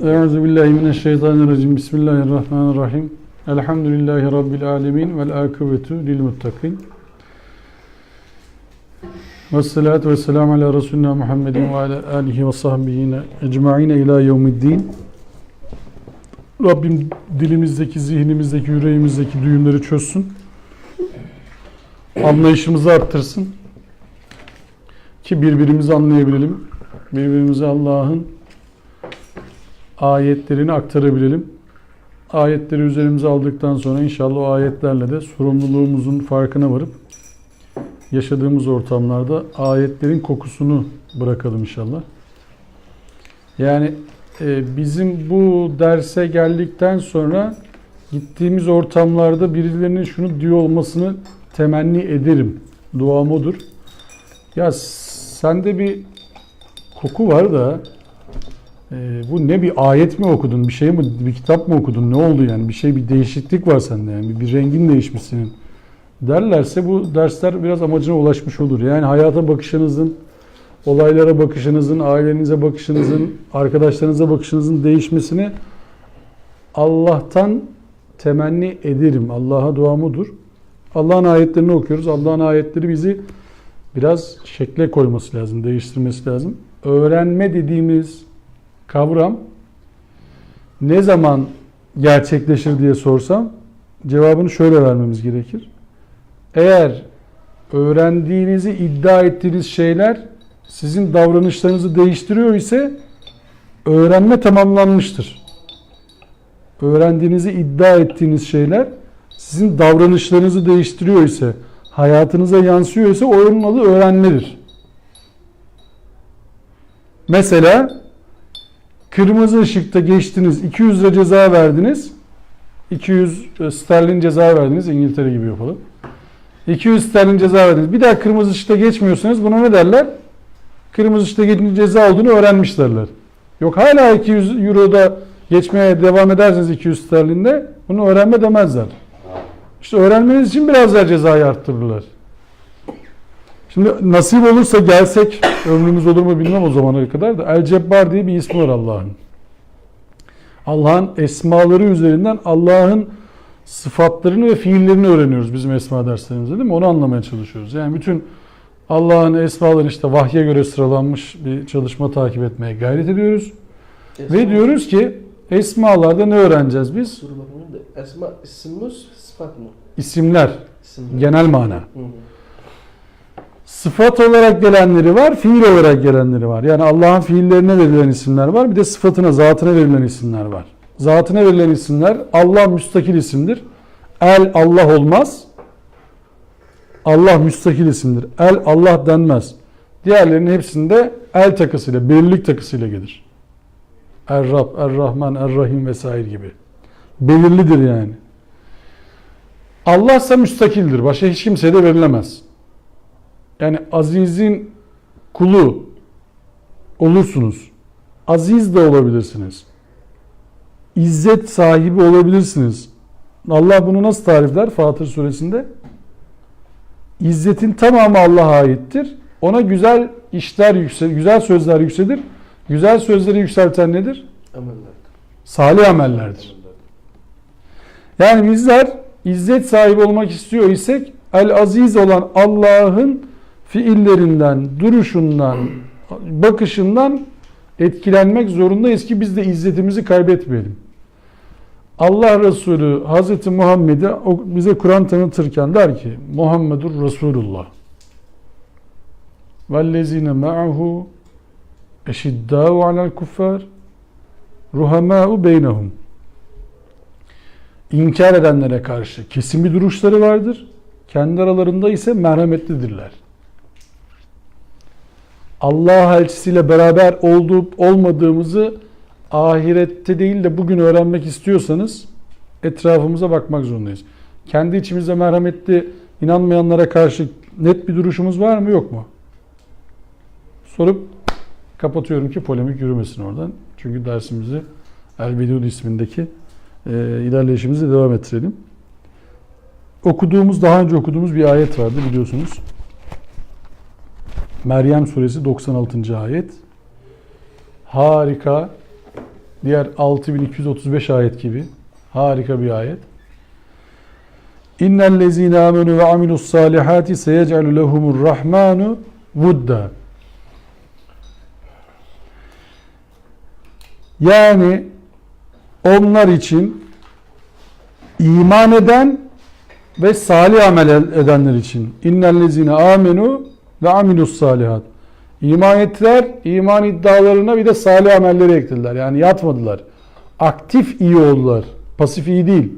Euzubillahimineşşeytanirracim. Bismillahirrahmanirrahim. Elhamdülillahi Rabbil alemin. Vel akıbetu lil muttakin. Vessalatu vesselamu ala Resulina Muhammedin ve ala alihi ve sahbihi ecma'ine ila yevmiddin. Rabbim dilimizdeki, zihnimizdeki, yüreğimizdeki düğümleri çözsün. Anlayışımızı arttırsın. Ki birbirimizi anlayabilelim. Birbirimize Allah'ın ayetlerini aktarabilelim. Ayetleri üzerimize aldıktan sonra inşallah o ayetlerle de sorumluluğumuzun farkına varıp yaşadığımız ortamlarda ayetlerin kokusunu bırakalım inşallah. Yani bizim bu derse geldikten sonra gittiğimiz ortamlarda birilerinin şunu diyor olmasını temenni ederim. Duam odur. Ya sende bir koku var da bu ne, bir ayet mi okudun, bir şey mi, bir kitap mı okudun, ne oldu yani, bir değişiklik var sende, yani bir rengin değişmiş senin derlerse bu dersler biraz amacına ulaşmış olur. Yani hayata bakışınızın, olaylara bakışınızın, ailenize bakışınızın, arkadaşlarınıza bakışınızın değişmesini Allah'tan temenni ederim. Allah'a duam odur. Allah'ın ayetlerini okuyoruz. Allah'ın ayetleri bizi biraz şekle koyması lazım, değiştirmesi lazım. Öğrenme dediğimiz kavram ne zaman gerçekleşir diye sorsam cevabını şöyle vermemiz gerekir. Eğer öğrendiğinizi iddia ettiğiniz şeyler sizin davranışlarınızı değiştiriyor ise öğrenme tamamlanmıştır. Öğrendiğinizi iddia ettiğiniz şeyler sizin davranışlarınızı değiştiriyor ise, hayatınıza yansıyor ise onun adı öğrenmedir. Mesela kırmızı ışıkta geçtiniz, 200 lira ceza verdiniz. 200 sterlin ceza verdiniz, İngiltere gibi yapalım. 200 sterlin ceza verdiniz. Bir daha kırmızı ışıkta geçmiyorsanız buna ne derler? Kırmızı ışıkta geçince ceza olduğunu öğrenmiş derler. Yok, hala 200 euroda geçmeye devam ederseniz 200 sterlinde bunu öğrenme demezler. İşte öğrenmeniz için biraz daha cezayı arttırırlar. Şimdi nasip olursa gelsek, ömrümüz olur mu bilmem o zamana kadar da, El Cebbar diye bir ismi var Allah'ın. Allah'ın esmaları üzerinden Allah'ın sıfatlarını ve fiillerini öğreniyoruz bizim esma derslerimizde, değil mi? Onu anlamaya çalışıyoruz. Yani bütün Allah'ın esmaları işte vahye göre sıralanmış bir çalışma takip etmeye gayret ediyoruz. Ve diyoruz ki esmalarda ne öğreneceğiz biz? Esma isim mi, sıfat mı? İsimler. Genel mana. Sıfat olarak gelenleri var, fiil olarak gelenleri var. Yani Allah'ın fiillerine verilen isimler var, bir de sıfatına, zatına verilen isimler var. Zatına verilen isimler, Allah müstakil isimdir. El Allah olmaz. Allah müstakil isimdir. El Allah denmez. Diğerlerinin hepsinde el takısıyla, belirlilik takısıyla gelir. Er-Rab, Er-Rahman, Er-Rahim vesaire gibi. Belirlidir yani. Allah ise müstakildir. Başka hiç kimseye de verilemez. Yani azizin kulu olursunuz. Aziz de olabilirsiniz. İzzet sahibi olabilirsiniz. Allah bunu nasıl tarifler Fatır suresinde? İzzetin tamamı Allah'a aittir. Ona güzel işler güzel sözler yükselir. Güzel sözleri yükselten nedir? Ameller. Salih amellerdir. Yani bizler izzet sahibi olmak istiyor isek el-aziz olan Allah'ın fiillerinden, duruşundan, bakışından etkilenmek zorundayız ki biz de izzetimizi kaybetmeyelim. Allah Resulü Hazreti Muhammed'i bize Kur'an tanıtırken der ki Muhammedur Resulullah vellezine ma'ahu eşiddâhu alel kuffar ruhamâ'u beynehum. İnkar edenlere karşı kesin bir duruşları vardır. Kendi aralarında ise merhametlidirler. Allah elçisiyle beraber olup olmadığımızı ahirette değil de bugün öğrenmek istiyorsanız etrafımıza bakmak zorundayız. Kendi içimizde merhametli, inanmayanlara karşı net bir duruşumuz var mı, yok mu? Sorup kapatıyorum ki polemik yürümesin oradan. Çünkü dersimizi El-Vedud ismindeki ilerleyişimizi devam ettirelim. Daha önce okuduğumuz bir ayet vardı biliyorsunuz. Meryem suresi 96. ayet. Harika, Diğer 6235 ayet gibi. Harika bir ayet. İnnellezîne âmenû ve amilussâlihâti seyec'alü lehumurrahmanu vudda. Yani onlar için iman eden ve salih amel edenler için innellezîne âmenû ve amilussâlihat. İman ettiler, iman iddialarına bir de salih amelleri eklediler. Yani yatmadılar. Aktif iyi oldular. Pasif iyi değil.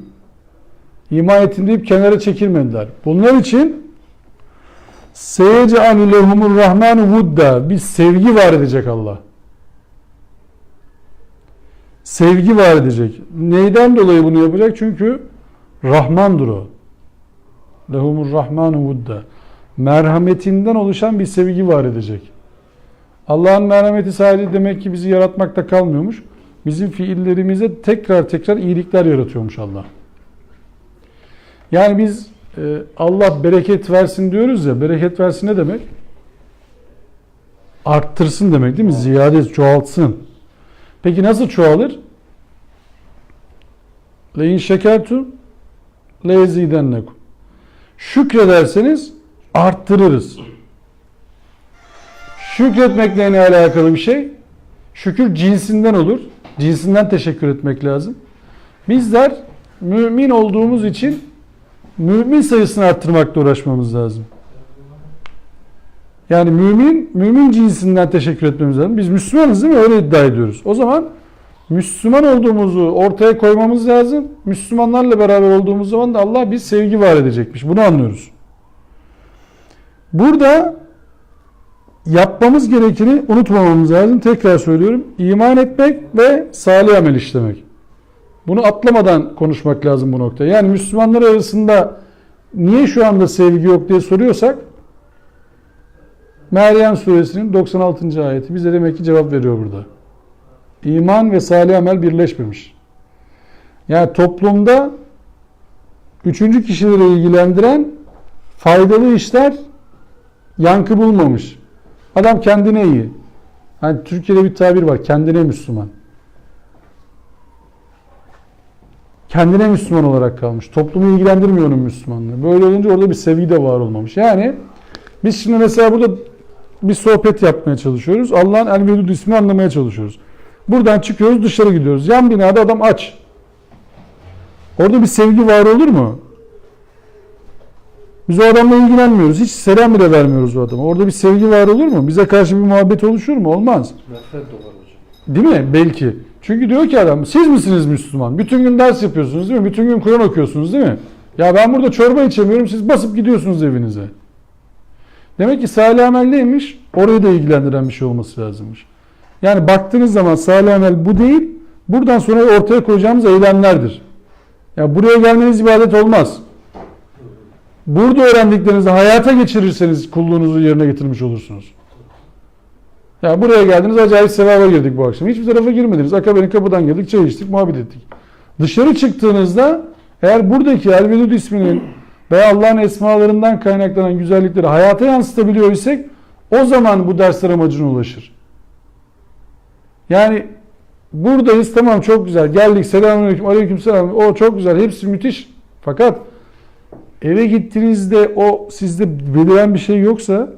İman ettim deyip kenara çekilmediler. Bunlar için seyec'alü lehumurrahmanu vudda. Bir sevgi var edecek Allah. Sevgi var edecek. Neyden dolayı bunu yapacak? Çünkü Rahmandır o. Lehumurrahmanu vudda. Merhametinden oluşan bir sevgi var edecek. Allah'ın merhameti sadece demek ki bizi yaratmakta kalmıyormuş. Bizim fiillerimize tekrar tekrar iyilikler yaratıyormuş Allah. Yani biz Allah bereket versin diyoruz ya, bereket versin ne demek? Arttırsın demek değil mi? Ziyade çoğaltsın. Peki nasıl çoğalır? Le-in şekertum le-ezidennekum. Şükrederseniz arttırırız. Şükretmekle ne alakalı bir şey? Şükür cinsinden olur. Cinsinden teşekkür etmek lazım. Bizler mümin olduğumuz için mümin sayısını arttırmakla uğraşmamız lazım. Yani mümin cinsinden teşekkür etmemiz lazım. Biz Müslümanız değil mi? Öyle iddia ediyoruz. O zaman Müslüman olduğumuzu ortaya koymamız lazım. Müslümanlarla beraber olduğumuz zaman da Allah bir sevgi var edecekmiş. Bunu anlıyoruz. Burada yapmamız gerekeni unutmamamız lazım. Tekrar söylüyorum. İman etmek ve salih amel işlemek. Bunu atlamadan konuşmak lazım bu nokta. Yani Müslümanlar arasında niye şu anda sevgi yok diye soruyorsak Meryem suresinin 96. ayeti bize demek ki cevap veriyor burada. İman ve salih amel birleşmemiş. Yani toplumda üçüncü kişileri ilgilendiren faydalı işler yankı bulmamış. Adam kendine iyi. Hani Türkiye'de bir tabir var. Kendine Müslüman. Kendine Müslüman olarak kalmış. Toplumu ilgilendirmiyor onun Müslümanlığı. Böyle olunca orada bir sevgi de var olmamış. Yani biz şimdi mesela burada bir sohbet yapmaya çalışıyoruz. Allah'ın El-Vedud ismini anlamaya çalışıyoruz. Buradan çıkıyoruz, dışarı gidiyoruz. Yan binada adam aç. Orada bir sevgi var olur mu? Biz o adamla ilgilenmiyoruz. Hiç selam bile vermiyoruz o adama. Orada bir sevgi var olur mu? Bize karşı bir muhabbet oluşur mu? Olmaz. Nefret dolar hocam. Değil mi? Belki. Çünkü diyor ki adam, siz misiniz Müslüman? Bütün gün ders yapıyorsunuz değil mi? Bütün gün Kur'an okuyorsunuz değil mi? Ya ben burada çorba içemiyorum, siz basıp gidiyorsunuz evinize. Demek ki salih amel neymiş? Orayı da ilgilendiren bir şey olması lazımmış. Yani baktığınız zaman salih amel bu değil, buradan sonra ortaya koyacağımız eylemlerdir. Ya buraya gelmeniz ibadet olmaz. Burada öğrendiklerinizi hayata geçirirseniz kulluğunuzu yerine getirmiş olursunuz. Ya buraya geldiniz, acayip sevaba girdik bu akşam. Hiçbir tarafa girmediniz. Akabe'nin kapıdan girdik, çay içtik, muhabbet ettik. Dışarı çıktığınızda eğer buradaki El-Vedud isminin veya Allah'ın esmalarından kaynaklanan güzellikleri hayata yansıtabiliyor isek o zaman bu dersler amacına ulaşır. Yani buradayız, tamam, çok güzel. Geldik, selamünaleyküm, aleykümselam. O çok güzel, hepsi müthiş. Fakat eve gittiğinizde o sizde beliren bir şey yoksa,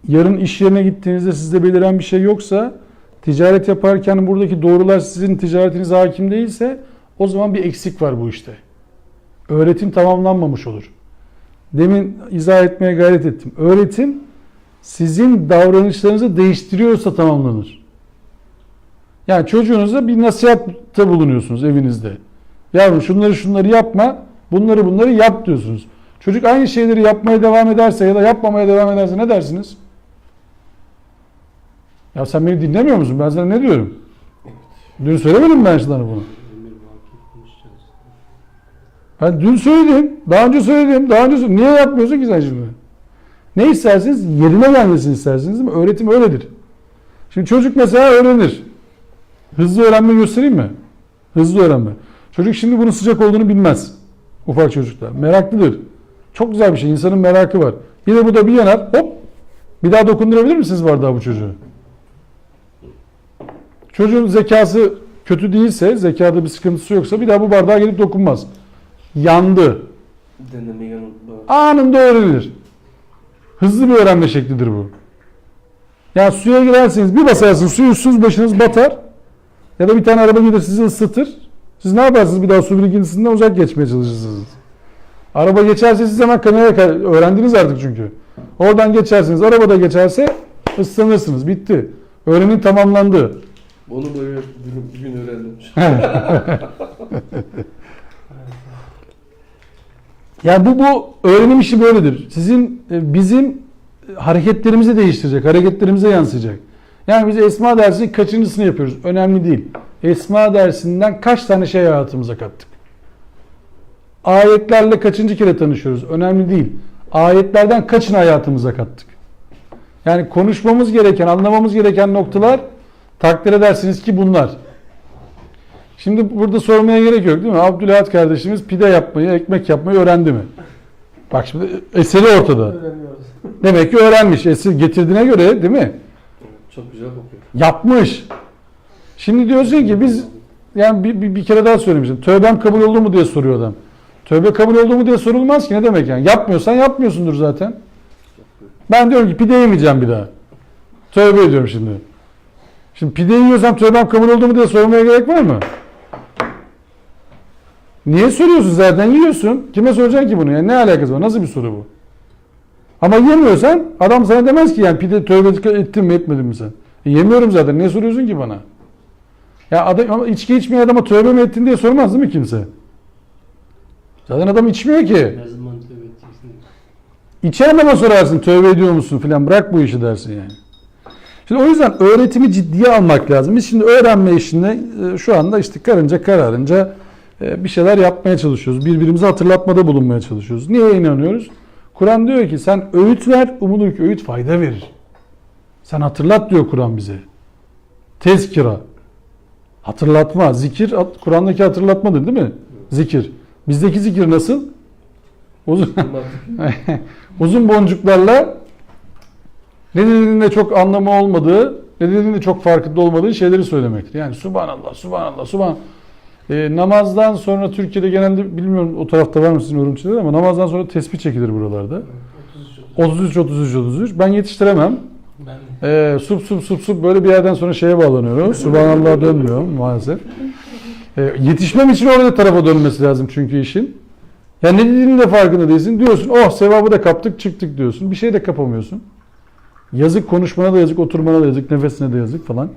yarın iş yerine gittiğinizde sizde beliren bir şey yoksa, ticaret yaparken buradaki doğrular sizin ticaretinize hakim değilse o zaman bir eksik var bu işte. Öğretim tamamlanmamış olur. Demin izah etmeye gayret ettim. Öğretim sizin davranışlarınızı değiştiriyorsa tamamlanır. Yani çocuğunuza bir nasihatta bulunuyorsunuz evinizde. Yavrum şunları yapma, bunları yap diyorsunuz. Çocuk aynı şeyleri yapmaya devam ederse ya da yapmamaya devam ederse ne dersiniz? Ya sen beni dinlemiyor musun? Ben sana ne diyorum? Dün söylemedim ben sana bunu. Ben dün söyledim. Daha önce söyledim. Niye yapmıyorsun ki sen şimdi? Ne istersiniz? Yerine gelmesini istersiniz değil mi? Öğretim öyledir. Şimdi çocuk mesela öğrenir. Hızlı öğrenme göstereyim mi? Hızlı öğrenme. Çocuk şimdi bunun sıcak olduğunu bilmez. Ufak çocuklar. Meraklıdır. Çok güzel bir şey. İnsanın merakı var. Yine bu da bir yanar. Hop. Bir daha dokundurabilir misiniz bardağı bu çocuğu? Çocuğun zekası kötü değilse, zekada bir sıkıntısı yoksa bir daha bu bardağa gelip dokunmaz. Yandı. Denemeyi unutma. Anında öğrenilir. Hızlı bir öğrenme şeklidir bu. Yani suya girerseniz bir basarsınız, suyu üstünüz başınız batar. Ya da bir tane araba gelir sizi ısıtır. Siz ne yaparsınız? Bir daha su birikintisinden uzak geçmeye çalışırsınız. Araba geçerse siz hemen öğrendiniz artık çünkü. Oradan geçersiniz. Arabada geçerse ıslanırsınız. Bitti. Öğrenim tamamlandı. Onu böyle bir gün öğrendim. Yani bu öğrenim işi böyledir. Bizim hareketlerimizi değiştirecek, hareketlerimize yansıyacak. Yani biz Esma dersinin kaçıncısını yapıyoruz? Önemli değil. Esma dersinden kaç tane şey hayatımıza kattık? Ayetlerle kaçıncı kere tanışıyoruz? Önemli değil. Ayetlerden kaçını hayatımıza kattık? Yani konuşmamız gereken, anlamamız gereken noktalar takdir edersiniz ki bunlar. Şimdi burada sormaya gerek yok değil mi? Abdülhat kardeşimiz pide yapmayı, ekmek yapmayı öğrendi mi? Bak şimdi eseri ortada. Öğreniyoruz. Demek ki öğrenmiş. Esir getirdiğine göre değil mi? Çok güzel kokuyor. Yapmış. Şimdi diyorsun ki biz yani bir kere daha söylemiştim. Tövbem kabul oldu mu diye soruyor adam. Tövbe kabul oldu mu diye sorulmaz ki. Ne demek yani? Yapmıyorsan yapmıyorsundur zaten. Ben diyorum ki pide yemeyeceğim bir daha. Tövbe ediyorum şimdi. Şimdi pide yiyorsam tövbem kabul oldu mu diye sormaya gerek var mı? Niye soruyorsun zaten? Yiyorsun. Kime soracaksın ki bunu? Yani ne alakası var? Nasıl bir soru bu? Ama yemiyorsan adam sana demez ki yani pide tövbe ettin mi etmedin mi sen? Yemiyorum zaten. Niye soruyorsun ki bana? Ya adam, ama içki içmeyen adama tövbe mi ettin diye sormaz değil mi kimse? Zaten adam içmiyor ki. Ne zaman tövbe edeceksin? İçen adama sorarsın tövbe ediyor musun filan, bırak bu işi dersin yani. Şimdi o yüzden öğretimi ciddiye almak lazım. Biz şimdi öğrenme işinde şu anda işte karınca kararınca bir şeyler yapmaya çalışıyoruz. Birbirimize hatırlatmada bulunmaya çalışıyoruz. Niye inanıyoruz? Kur'an diyor ki sen öğüt ver, umudur ki öğüt fayda verir. Sen hatırlat diyor Kur'an bize. Tezkira. Hatırlatma, zikir Kur'an'daki hatırlatmadır değil mi? Zikir. Bizdeki zikir nasıl? Uzun boncuklarla ne dediğinde çok anlamı olmadığı, ne dediğinde çok farkında olmadığı şeyleri söylemektir. Yani Subhanallah, Subhanallah, Subhanallah. Namazdan sonra Türkiye'de genelde bilmiyorum o tarafta var mı sizin Urumçi'de ama namazdan sonra tesbih çekilir buralarda. 33. Ben yetiştiremem. Sup böyle bir yerden sonra şeye bağlanıyoruz. Subhanallah dönmüyor maalesef. Yetişmem için orada tarafa dönmesi lazım çünkü işin. Ya ne dediğinin de farkında değilsin. Diyorsun oh sevabı da kaptık çıktık diyorsun. Bir şey de kapamıyorsun. Yazık konuşmana da yazık, oturmana da yazık, nefesine de yazık falan.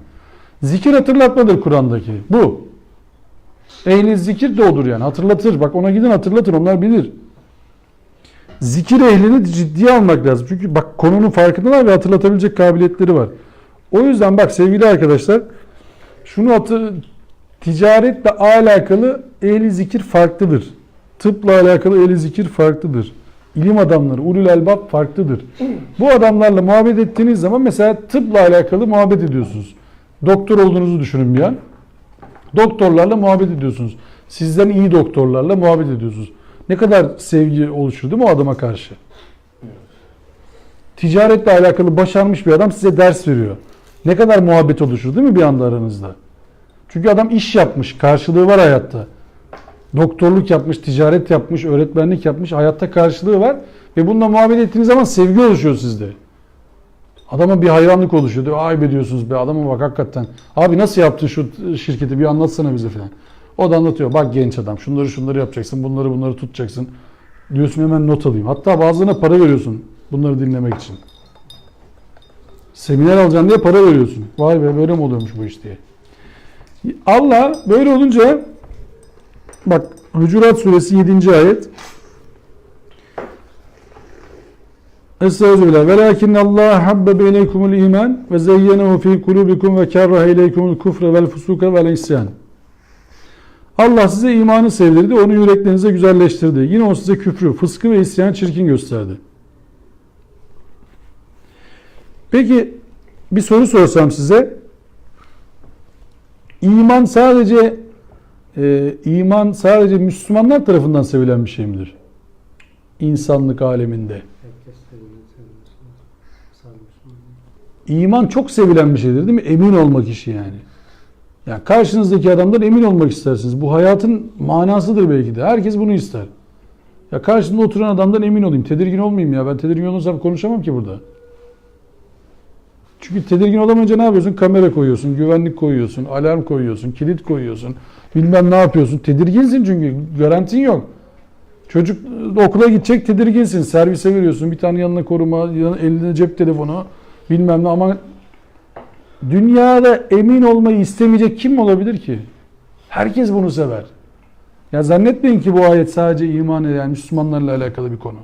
Zikir hatırlatmadır Kur'an'daki. Bu. Ehli zikir de odur yani. Hatırlatır. Bak ona gidin hatırlatır. Onlar bilir. Zikir ehlini ciddiye almak lazım. Çünkü bak konunun farkındalar ve hatırlatabilecek kabiliyetleri var. O yüzden bak sevgili arkadaşlar şunu ticaretle alakalı ehli zikir farklıdır. Tıpla alakalı ehli zikir farklıdır. İlim adamları, ulul elbab farklıdır. Bu adamlarla muhabbet ettiğiniz zaman mesela tıpla alakalı muhabbet ediyorsunuz. Doktor olduğunuzu düşünün bir an. Doktorlarla muhabbet ediyorsunuz. Sizden iyi doktorlarla muhabbet ediyorsunuz. Ne kadar sevgi oluşur değil mi o adama karşı? Ticaretle alakalı başarmış bir adam size ders veriyor. Ne kadar muhabbet oluşur değil mi bir anda aranızda? Çünkü adam iş yapmış, karşılığı var hayatta. Doktorluk yapmış, ticaret yapmış, öğretmenlik yapmış, hayatta karşılığı var. Ve bununla muhabbet ettiğiniz zaman sevgi oluşuyor sizde. Adama bir hayranlık oluşuyor. Diyor, ay be diyorsunuz be adama bak hakikaten. Abi nasıl yaptın şu şirketi bir anlatsana bize falan. O da anlatıyor. Bak genç adam şunları yapacaksın, bunları tutacaksın. Diyorsun hemen not alayım. Hatta bazılarına para veriyorsun bunları dinlemek için. Seminer alacaksın diye para veriyorsun. Vay be böyle mi oluyormuş bu iş diye. Allah böyle olunca bak Hucurat suresi 7. ayet. Estağfirullah. Velakinne Allah habbebe ileykumul iman ve zeyyenehu fi kulubikum ve kerraha ileykumul kufre vel fusuka vel isyan. Allah size imanı sevdirdi, onu yüreklerinize güzelleştirdi. Yine o size küfrü, fıskı ve isyanı çirkin gösterdi. Peki bir soru sorsam size. İman sadece Müslümanlar tarafından sevilen bir şey midir? İnsanlık aleminde. İman çok sevilen bir şeydir değil mi? Emin olmak işi yani. Yani karşınızdaki adamdan emin olmak istersiniz. Bu hayatın manasıdır belki de. Herkes bunu ister. Ya karşımda oturan adamdan emin olayım. Tedirgin olmayayım ya. Ben tedirgin olursam konuşamam ki burada. Çünkü tedirgin olamayınca ne yapıyorsun? Kamera koyuyorsun, güvenlik koyuyorsun, alarm koyuyorsun, kilit koyuyorsun. Bilmem ne yapıyorsun. Tedirginsin çünkü. Garantin yok. Çocuk okula gidecek, tedirginsin. Servise veriyorsun. Bir tane yanına koruma, elinde cep telefonu, bilmem ne, ama dünyada emin olmayı istemeyecek kim olabilir ki? Herkes bunu sever. Ya zannetmeyin ki bu ayet sadece iman eden Müslümanlarla alakalı bir konu.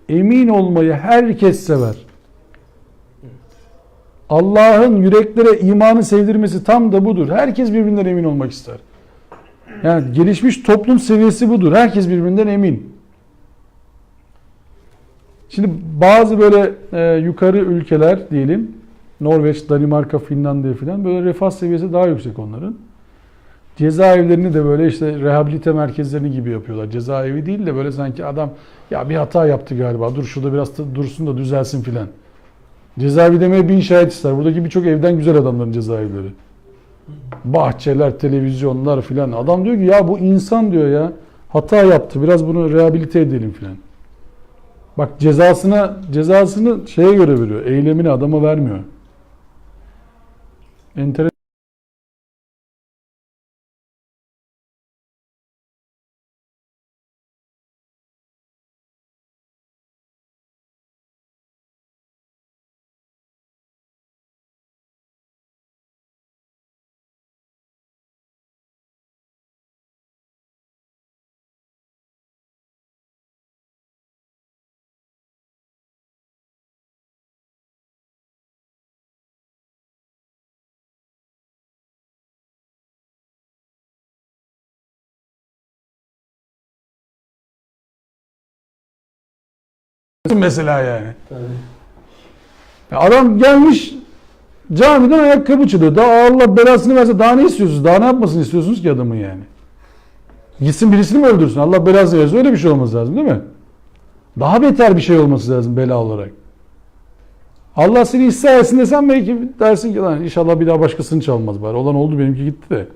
Emin olmayı herkes sever. Allah'ın yüreklere imanı sevdirmesi tam da budur. Herkes birbirinden emin olmak ister. Yani gelişmiş toplum seviyesi budur. Herkes birbirinden emin. Şimdi bazı böyle yukarı ülkeler diyelim, Norveç, Danimarka, Finlandiya falan, böyle refah seviyesi daha yüksek onların. Cezaevlerini de böyle işte rehabilite merkezlerini gibi yapıyorlar. Cezaevi değil de böyle sanki adam ya bir hata yaptı galiba, dur şurada biraz da dursun da düzelsin filan. Cezaevi demeye 1000 şahit ister. Buradaki birçok evden güzel adamların cezaevleri. Bahçeler, televizyonlar filan. Adam diyor ki ya bu insan diyor ya, hata yaptı, biraz bunu rehabilite edelim filan. Bak cezasını şeye göre veriyor. Eylemini adama vermiyor. Enteresan. Mesela yani. Tabii. Ya adam gelmiş camiden ayakkabı çalıyor. Daha Allah belasını verse daha ne istiyorsunuz? Daha ne yapmasını istiyorsunuz ki adamın yani? Gitsin birisini mi öldürsün? Allah belasını verse öyle bir şey olması lazım değil mi? Daha beter bir şey olması lazım bela olarak. Allah seni ıslah etsin desem belki dersin ki lan inşallah bir daha başkasını çalmaz bari. Olan oldu, benimki gitti de.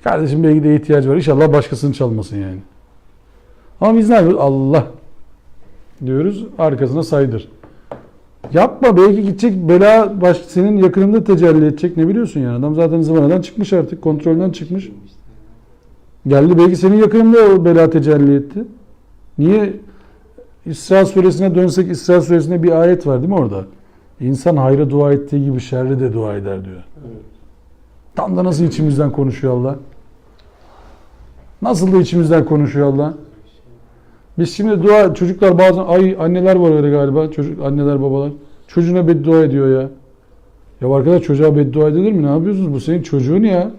Kardeşim belki de ihtiyacı var. İnşallah başkasını çalmasın yani. Ama biz ne yapıyoruz? Allah diyoruz, arkasına saydır. Yapma, belki gidecek bela senin yakınında tecelli edecek, ne biliyorsun yani. Adam zaten zıvanadan çıkmış, artık kontrolden çıkmış. Geldi, belki senin yakınında o bela tecelli etti. Niye? İsra suresine dönsek, İsra suresinde bir ayet var değil mi orada? İnsan hayra dua ettiği gibi şerre de dua eder diyor. Evet. Tam da nasıl içimizden konuşuyor Allah. Nasıl da içimizden konuşuyor Allah. Biz şimdi dua, çocuklar bazen, ay anneler var öyle galiba, çocuk anneler babalar çocuğuna beddua ediyor ya. Ya arkadaş, çocuğa beddua edilir mi? Ne yapıyorsunuz? Bu senin çocuğun ya.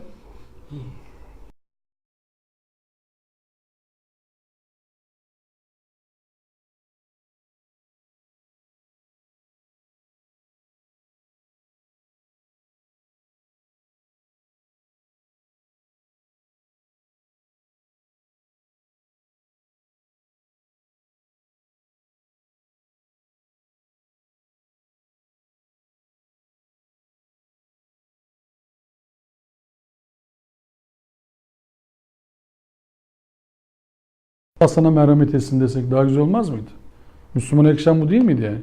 Allah sana merhamet etsin desek daha güzel olmaz mıydı? Müslümana yakışan bu değil miydi yani?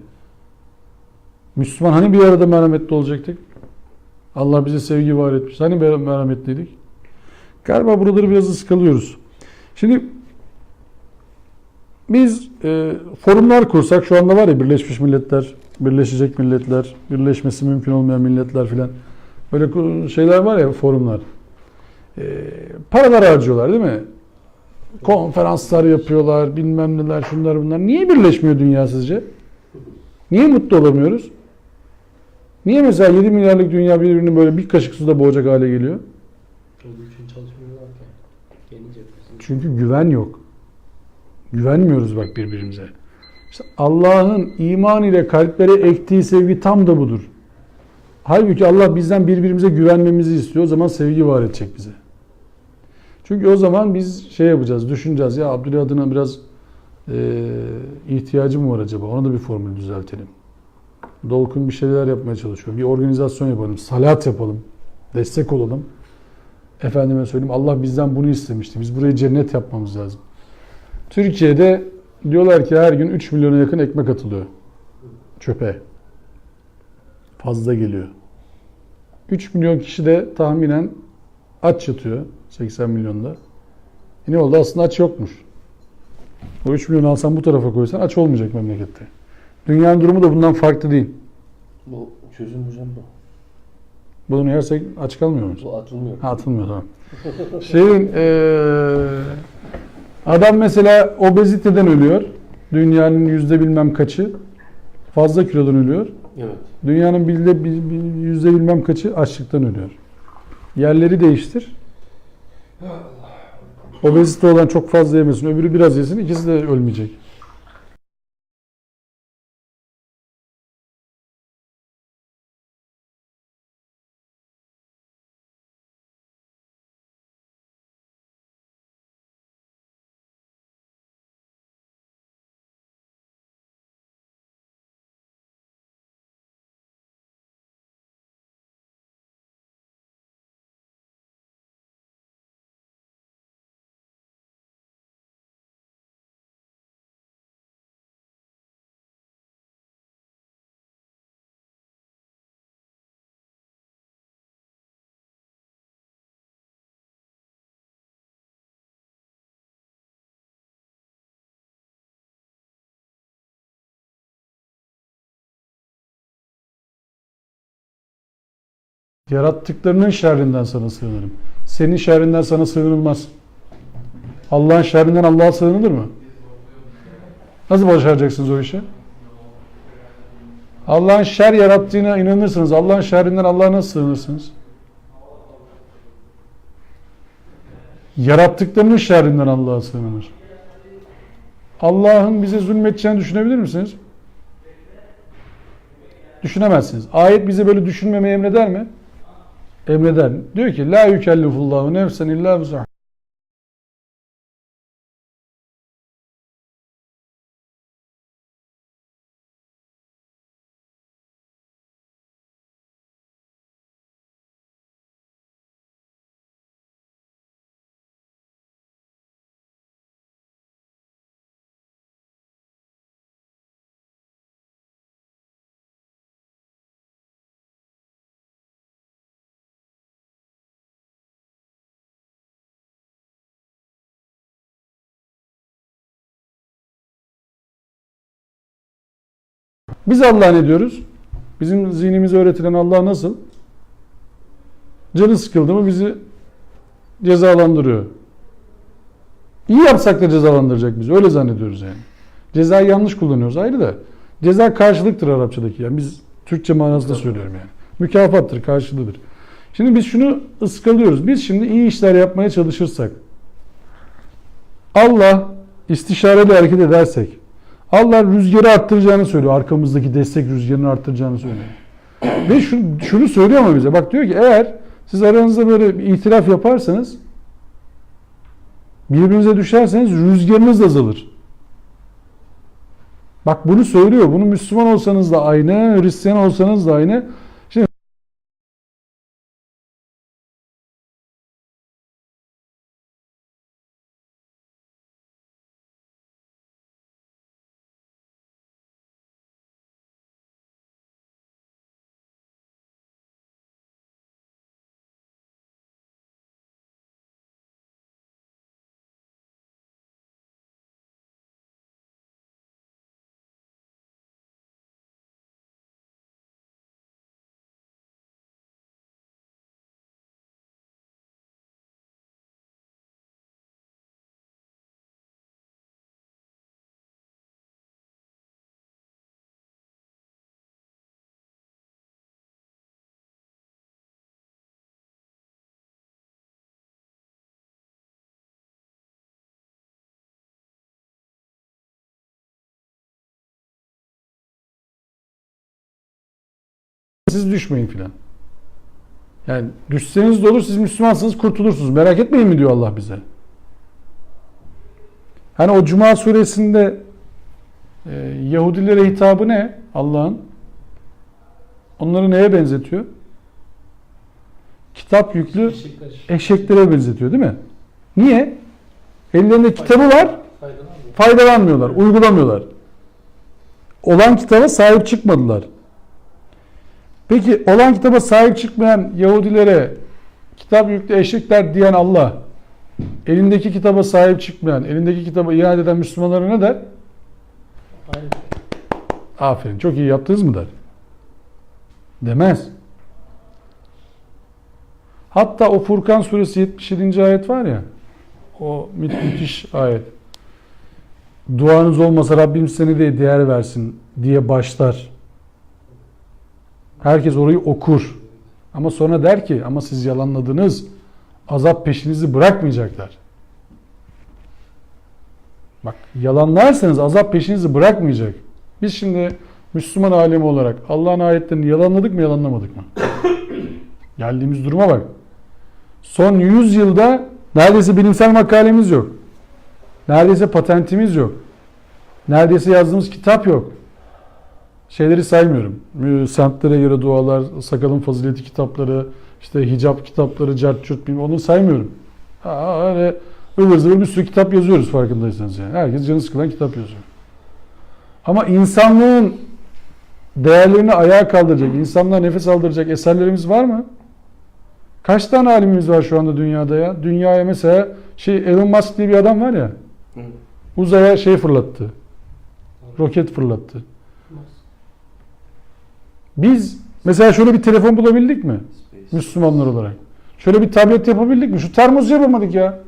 Müslüman hani bir arada merhametli olacaktık? Allah bize sevgi var etmiş. Hani merhametliydik? Galiba buraları biraz ıskalıyoruz. Şimdi biz forumlar kursak, şu anda var ya Birleşmiş Milletler, Birleşecek Milletler, birleşmesi mümkün olmayan milletler filan. Böyle şeyler var ya, forumlar. Paralar harcıyorlar değil mi? Konferanslar yapıyorlar, bilmem neler, şunlar bunlar. Niye birleşmiyor dünya sizce? Niye mutlu olamıyoruz? Niye mesela 7 milyarlık dünya birbirini böyle bir kaşık suda boğacak hale geliyor? Onun için çalışmıyorlar ki. Kendi cephesinde. Çünkü güven yok. Güvenmiyoruz bak birbirimize. İşte Allah'ın iman ile kalplere ektiği sevgi tam da budur. Halbuki Allah bizden birbirimize güvenmemizi istiyor. O zaman sevgi var edecek bize. Çünkü o zaman biz şey yapacağız, düşüneceğiz. Ya Abdülay adına biraz ihtiyacım var acaba? Ona da bir formül düzeltelim. Dolkun bir şeyler yapmaya çalışıyorum. Bir organizasyon yapalım. Salat yapalım. Destek olalım. Efendime söyleyeyim, Allah bizden bunu istemişti. Biz burayı cennet yapmamız lazım. Türkiye'de diyorlar ki her gün 3 milyona yakın ekmek atılıyor çöpe. Fazla geliyor. 3 milyon kişi de tahminen aç yatıyor 80 milyonda. Ne oldu? Aslında aç yokmuş. O 3 milyon alsan bu tarafa koysan aç olmayacak memlekette. Dünyanın durumu da bundan farklı değil. Bu çözüm hocam bu. Bunu yersek aç kalmıyor muyuz? Bu atılmıyor. Ha, atılmıyor, tamam. Adam mesela obeziteden ölüyor. Dünyanın yüzde bilmem kaçı. Fazla kilodan ölüyor. Evet. Dünyanın yüzde bilmem kaçı açlıktan ölüyor. Yerleri değiştir. Obezite olan çok fazla yemesin, öbürü biraz yesin, ikisi de ölmeyecek. Yarattıklarının şerrinden sana sığınırım. Senin şerrinden sana sığınılmaz. Allah'ın şerrinden Allah'a sığınılır mı? Nasıl başaracaksınız o işi? Allah'ın şer yarattığına inanırsınız. Allah'ın şerrinden Allah'a nasıl sığınırsınız? Yarattıklarının şerrinden Allah'a sığınılır. Allah'ın bize zulmedeceğini düşünebilir misiniz? Düşünemezsiniz. Ayet bize böyle düşünmemeyi emreder mi? Emreder. Diyor ki la yükellifullahu nefsen illa vus'aha. Biz Allah'a ne diyoruz? Bizim zihnimize öğretilen Allah nasıl? Canı sıkıldı mı bizi cezalandırıyor. İyi yapsak da cezalandıracak bizi. Öyle zannediyoruz yani. Cezayı yanlış kullanıyoruz ayrı da. Ceza karşılıktır Arapçadaki. Yani biz Türkçe manasında söylüyorum yani. Mükafattır, karşılığıdır. Şimdi biz şunu ıskalıyoruz. Biz şimdi iyi işler yapmaya çalışırsak, Allah istişareyle hareket edersek, Allah rüzgarı arttıracağını söylüyor. Arkamızdaki destek rüzgarını arttıracağını söylüyor. Ve şunu söylüyor ama bize. Bak diyor ki eğer siz aranızda böyle bir itiraf yaparsanız, birbirinize düşerseniz rüzgarınız azalır. Bak bunu söylüyor. Bunu Müslüman olsanız da aynı, Hristiyan olsanız da aynı. Şimdi siz düşmeyin filan. Yani düşseniz de olur, siz Müslümansınız, kurtulursunuz. Merak etmeyin mi diyor Allah bize. Hani o Cuma suresinde Yahudilere hitabı ne Allah'ın? Onları neye benzetiyor? kitap yüklü Beşiktaş. eşeklere benzetiyor değil mi? Niye? Ellerinde kitabı var, Faydalanmıyor. faydalanmıyorlar, uygulamıyorlar. Olan kitaba sahip çıkmadılar. Peki olan kitaba sahip çıkmayan Yahudilere kitap yüklü eşekler diyen Allah, elindeki kitaba sahip çıkmayan, elindeki kitaba iade eden Müslümanlara ne der? Aynı. Aferin, çok iyi yaptınız mı der. Demez. Hatta o Furkan suresi 77. ayet var ya, o müthiş ayet. Duanız olmasa Rabbim size de değer versin diye başlar. Herkes orayı okur. Ama sonra der ki ama siz yalanladınız. Azap peşinizi bırakmayacaklar. Bak yalanlarsanız azap peşinizi bırakmayacak. Biz şimdi Müslüman alemi olarak Allah'ın ayetlerini yalanladık mı yalanlamadık mı? Geldiğimiz duruma bak. Son 100 yılda neredeyse bilimsel makalemiz yok. Neredeyse patentimiz yok. Neredeyse yazdığımız kitap yok. Şeyleri saymıyorum. Semtlere göre dualar, sakalın fazileti kitapları, işte hicap kitapları, cart curt onu saymıyorum. Öyle ıvır zıvır bir sürü kitap yazıyoruz farkındaysanız yani. Herkes canı sıkılan kitap yazıyor. Ama insanlığın değerlerini ayağa kaldıracak, insanlara nefes aldıracak eserlerimiz var mı? Kaç tane alimimiz var şu anda dünyada ya? Dünyaya mesela Elon Musk diye bir adam var ya. Uzaya fırlattı. Roket fırlattı. Biz mesela şöyle bir telefon bulabildik mi? Müslümanlar olarak. Şöyle bir tablet yapabildik mi? Şu termosu yapamadık ya.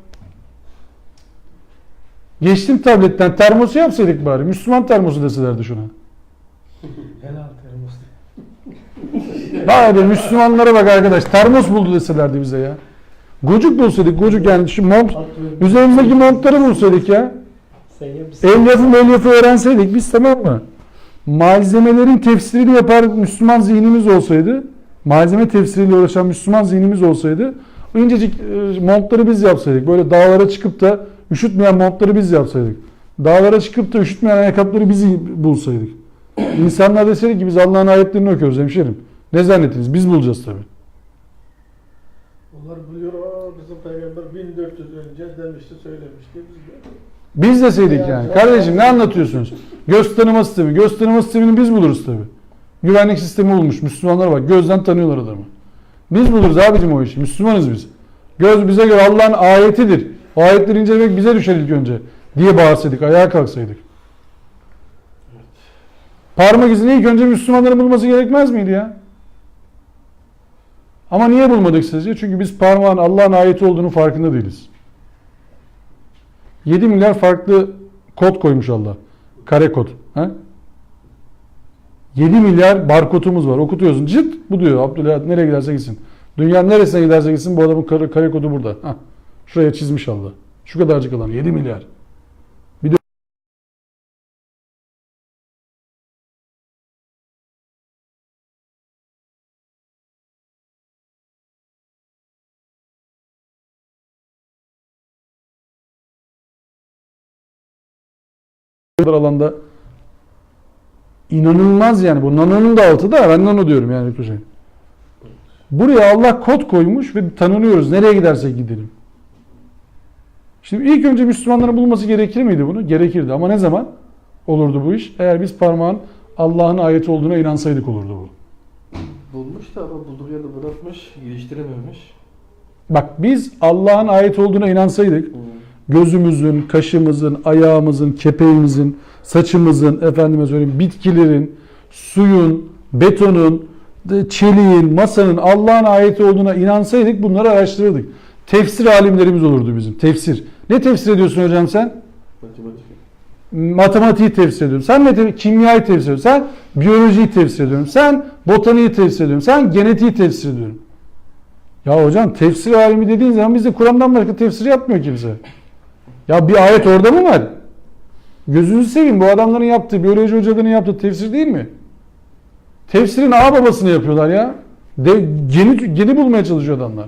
Geçtim tabletten termosu yapsaydık bari. Müslüman termosu deselerdi şuna. Helal termos. Bari Müslümanlara bak arkadaş. Termos buldu deselerdi bize ya. Gocuk bulsaydık. Gocuk yani şu mont. Üzerimizdeki montları bulsaydık ya. Sen yapmışsın. El yapı öğrenseydik biz tamam mı? Malzemelerin tefsirini yapar Müslüman zihnimiz olsaydı, malzeme tefsiriyle uğraşan Müslüman zihnimiz olsaydı, o incecik montları biz yapsaydık. Böyle dağlara çıkıp da üşütmeyen montları biz yapsaydık. Dağlara çıkıp da üşütmeyen ayakkabıları biz bulsaydık. İnsanlar deseydi ki biz Allah'ın ayetlerini okuyoruz hemşerim. Ne zannettiniz? Biz bulacağız tabii. Onlar biliyor, bizim peygamber 1400 önce demişti, söylemişti. Biz deseydik yani. Kardeşim ne anlatıyorsunuz? Göz tanıma sistemi. Göz tanıma sistemini biz buluruz tabii. Güvenlik sistemi olmuş. Müslümanlara bak. Gözden tanıyorlar adamı. Biz buluruz abicim o işi. Müslümanız biz. Göz bize göre Allah'ın ayetidir. O ayetleri incelemek bize düşer ilk önce. Diye bağırsaydık. Ayağa kalksaydık. Parmak izini ilk önce Müslümanların bulması gerekmez miydi ya? Ama niye bulmadık sizce? Çünkü biz parmağın Allah'ın ayeti olduğunu farkında değiliz. 7 milyar farklı kod koymuş Allah. Kare kod. He? 7 milyar barkodumuz var. Okutuyorsun. Cırt bu diyor. Abdülhamid nereye giderse gitsin. Dünyanın neresine giderse gitsin bu adamın kare kodu burada. Heh. Şuraya çizmiş Allah. Şu kadarcık alan. 7 milyar. Bir de alanda inanılmaz yani. Bu nanonun da altı da ben nano diyorum yani. Buraya Allah kod koymuş ve tanınıyoruz. Nereye gidersek gidelim. Şimdi ilk önce Müslümanların bulması gerekir miydi bunu? Gerekirdi. Ama ne zaman olurdu bu iş? Eğer biz parmağın Allah'ın ayeti olduğuna inansaydık olurdu bu. Bulmuş da ama bulduğu yerde bırakmış, geliştirememiş. Bak biz Allah'ın ayeti olduğuna inansaydık gözümüzün, kaşımızın, ayağımızın, kepeğimizin, saçımızın, efendime söyleyeyim bitkilerin, suyun, betonun, çeliğin, masanın Allah'ın ayeti olduğuna inansaydık bunları araştırırdık. Tefsir alimlerimiz olurdu bizim. Tefsir. Ne tefsir ediyorsun hocam sen? Matematik. Matematiği tefsir ediyorum. Sen kimyayı tefsir ediyorsun. Sen biyolojiyi tefsir ediyorsun. Sen botaniği tefsir ediyorsun. Sen genetiği tefsir ediyorsun. Ya hocam tefsir alimi dediğin zaman bizde Kur'an'dan başka tefsir yapmıyor kimse. Ya bir ayet orada mı var? Gözünüzü seveyim bu adamların yaptığı, biyoloji hocalarının yaptığı tefsir değil mi? Tefsirin babasını yapıyorlar ya. Geni bulmaya çalışıyor adamlar.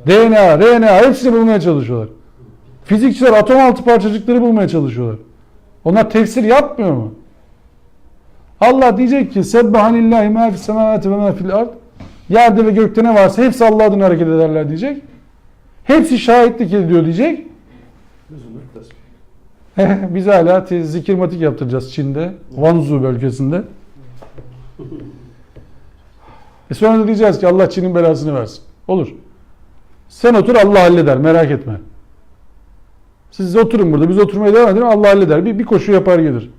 DNA, RNA hepsini bulmaya çalışıyorlar. Fizikçiler atom altı parçacıkları bulmaya çalışıyorlar. Onlar tefsir yapmıyor mu? Allah diyecek ki Sebbahanillahi ma fis semavati ve ma fil ard Yerde ve gökte ne varsa hepsi Allah adına hareket ederler diyecek. Hepsi şahitlik ediyor diyecek. Biz hala zikirmatik yaptıracağız Çin'de. Wanzhou bölgesinde. Sonra da diyeceğiz ki Allah Çin'in belasını versin. Olur. Sen otur, Allah halleder, merak etme. Siz oturun burada, biz oturmaya devam edelim, Allah halleder. Bir koşu yapar gelir.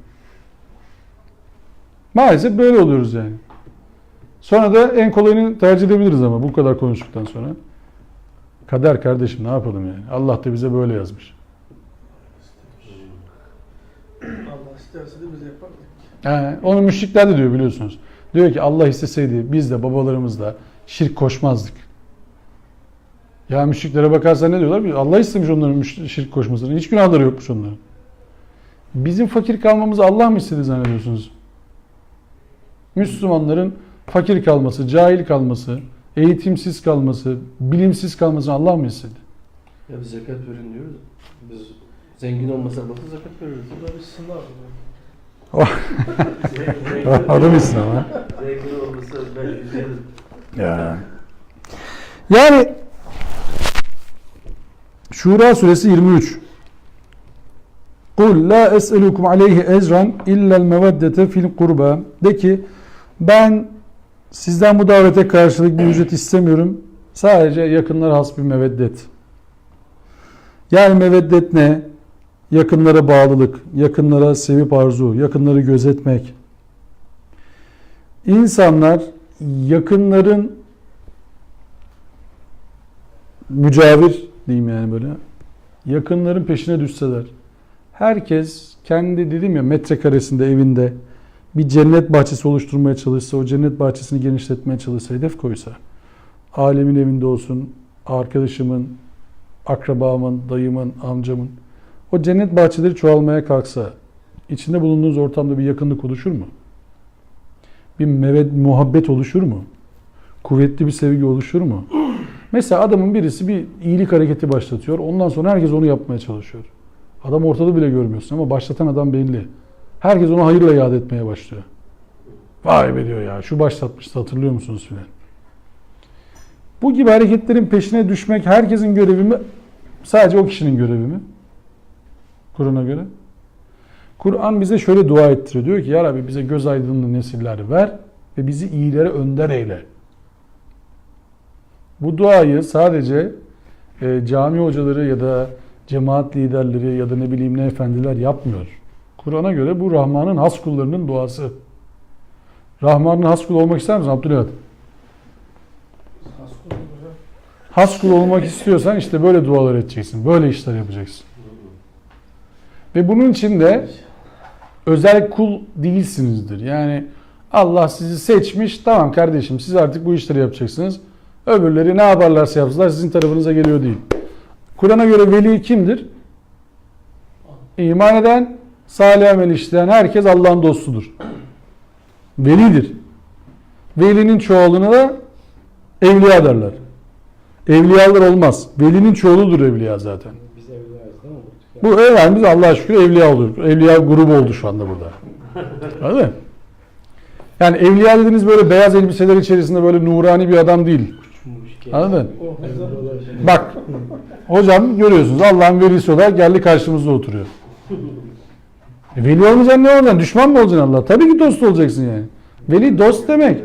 Maalesef böyle oluyoruz yani. Sonra da en kolayını tercih edebiliriz ama bu kadar konuştuktan sonra. Kader kardeşim, ne yapalım yani. Allah da bize böyle yazmış. Allah isterse de biz yapardık. Onu müşrikler de diyor biliyorsunuz. Diyor ki Allah isteseydi biz de babalarımız da şirk koşmazdık. Ya müşriklere bakarsan ne diyorlar? Allah istemiş onların şirk koşmasını. Hiç günahları yokmuş onların. Bizim fakir kalmamızı Allah mı istedi zannediyorsunuz? Müslümanların fakir kalması, cahil kalması, eğitimsiz kalması, bilimsiz kalmasını Allah mı istedi? Ya biz zekat verin diyoruz. Biz zengin olmasa bakın zekat veririz. Bu da bir sınav. Adam İslam ha. Zengin olmasa ben üzeriz. Ya. Yani Şura suresi 23. Kul la es'elukum aleyhi ecran illa'l meveddete fil kurba. De ki ben sizden bu davete karşılık bir ücret istemiyorum. Sadece yakınlara has bir meveddet. Yani meveddet ne? Yakınlara bağlılık, yakınlara sevip arzu, yakınları gözetmek. İnsanlar yakınların mücavir diyeyim yani böyle. Yakınların peşine düşseler. Herkes kendi dedim ya metrekaresinde evinde bir cennet bahçesi oluşturmaya çalışsa, o cennet bahçesini genişletmeye çalışsa, hedef koysa. Alemin evinde olsun, arkadaşımın, akrabamın, dayımın, amcamın. O cennet bahçeleri çoğalmaya kalksa, içinde bulunduğunuz ortamda bir yakınlık oluşur mu? Bir muhabbet oluşur mu? Kuvvetli bir sevgi oluşur mu? Mesela adamın birisi bir iyilik hareketi başlatıyor. Ondan sonra herkes onu yapmaya çalışıyor. Adam ortada bile görmüyorsun ama başlatan adam belli. Herkes onu hayırla yad etmeye başlıyor. Vay be diyor ya, şu başlatmıştı, hatırlıyor musunuz filan. Bu gibi hareketlerin peşine düşmek herkesin görevi mi? Sadece o kişinin görevi mi? Kur'an'a göre. Kur'an bize şöyle dua ettiriyor. Diyor ki ya Rabbi bize göz aydınlığı nesiller ver ve bizi iyilere önder eyle. Bu duayı sadece cami hocaları ya da cemaat liderleri ya da ne bileyim ne efendiler yapmıyor. Kur'an'a göre bu Rahman'ın has kullarının duası. Rahman'ın has kulu olmak ister misin Abdülhamid? Has kul olmak istiyorsan işte böyle dualar edeceksin. Böyle işler yapacaksın. Ve bunun için de özel kul değilsinizdir. Yani Allah sizi seçmiş. Tamam kardeşim siz artık bu işleri yapacaksınız. Öbürleri ne yaparlarsa yapsınlar sizin tarafınıza geliyor değil. Kur'an'a göre veli kimdir? İman eden, salih amel işleyen herkes Allah'ın dostudur. Velidir. Velinin çoğalını da evliya derler. Evliyalar olmaz. Velinin çoğuludur evliya zaten. Biz evliyiz değil mi? Bu yani biz Allah'a şükür evliya olur. Evliya grubu oldu şu anda burada. Anladın mı? Yani evliya dediğiniz böyle beyaz elbiseler içerisinde böyle nurani bir adam değil. Anladın mı? Bak hocam görüyorsunuz Allah'ın velisi olarak geldi karşımızda oturuyor. Veli olmayacaksın ne olacaksın? Düşman mı olacaksın Allah? Tabii ki dost olacaksın yani. Veli dost demek.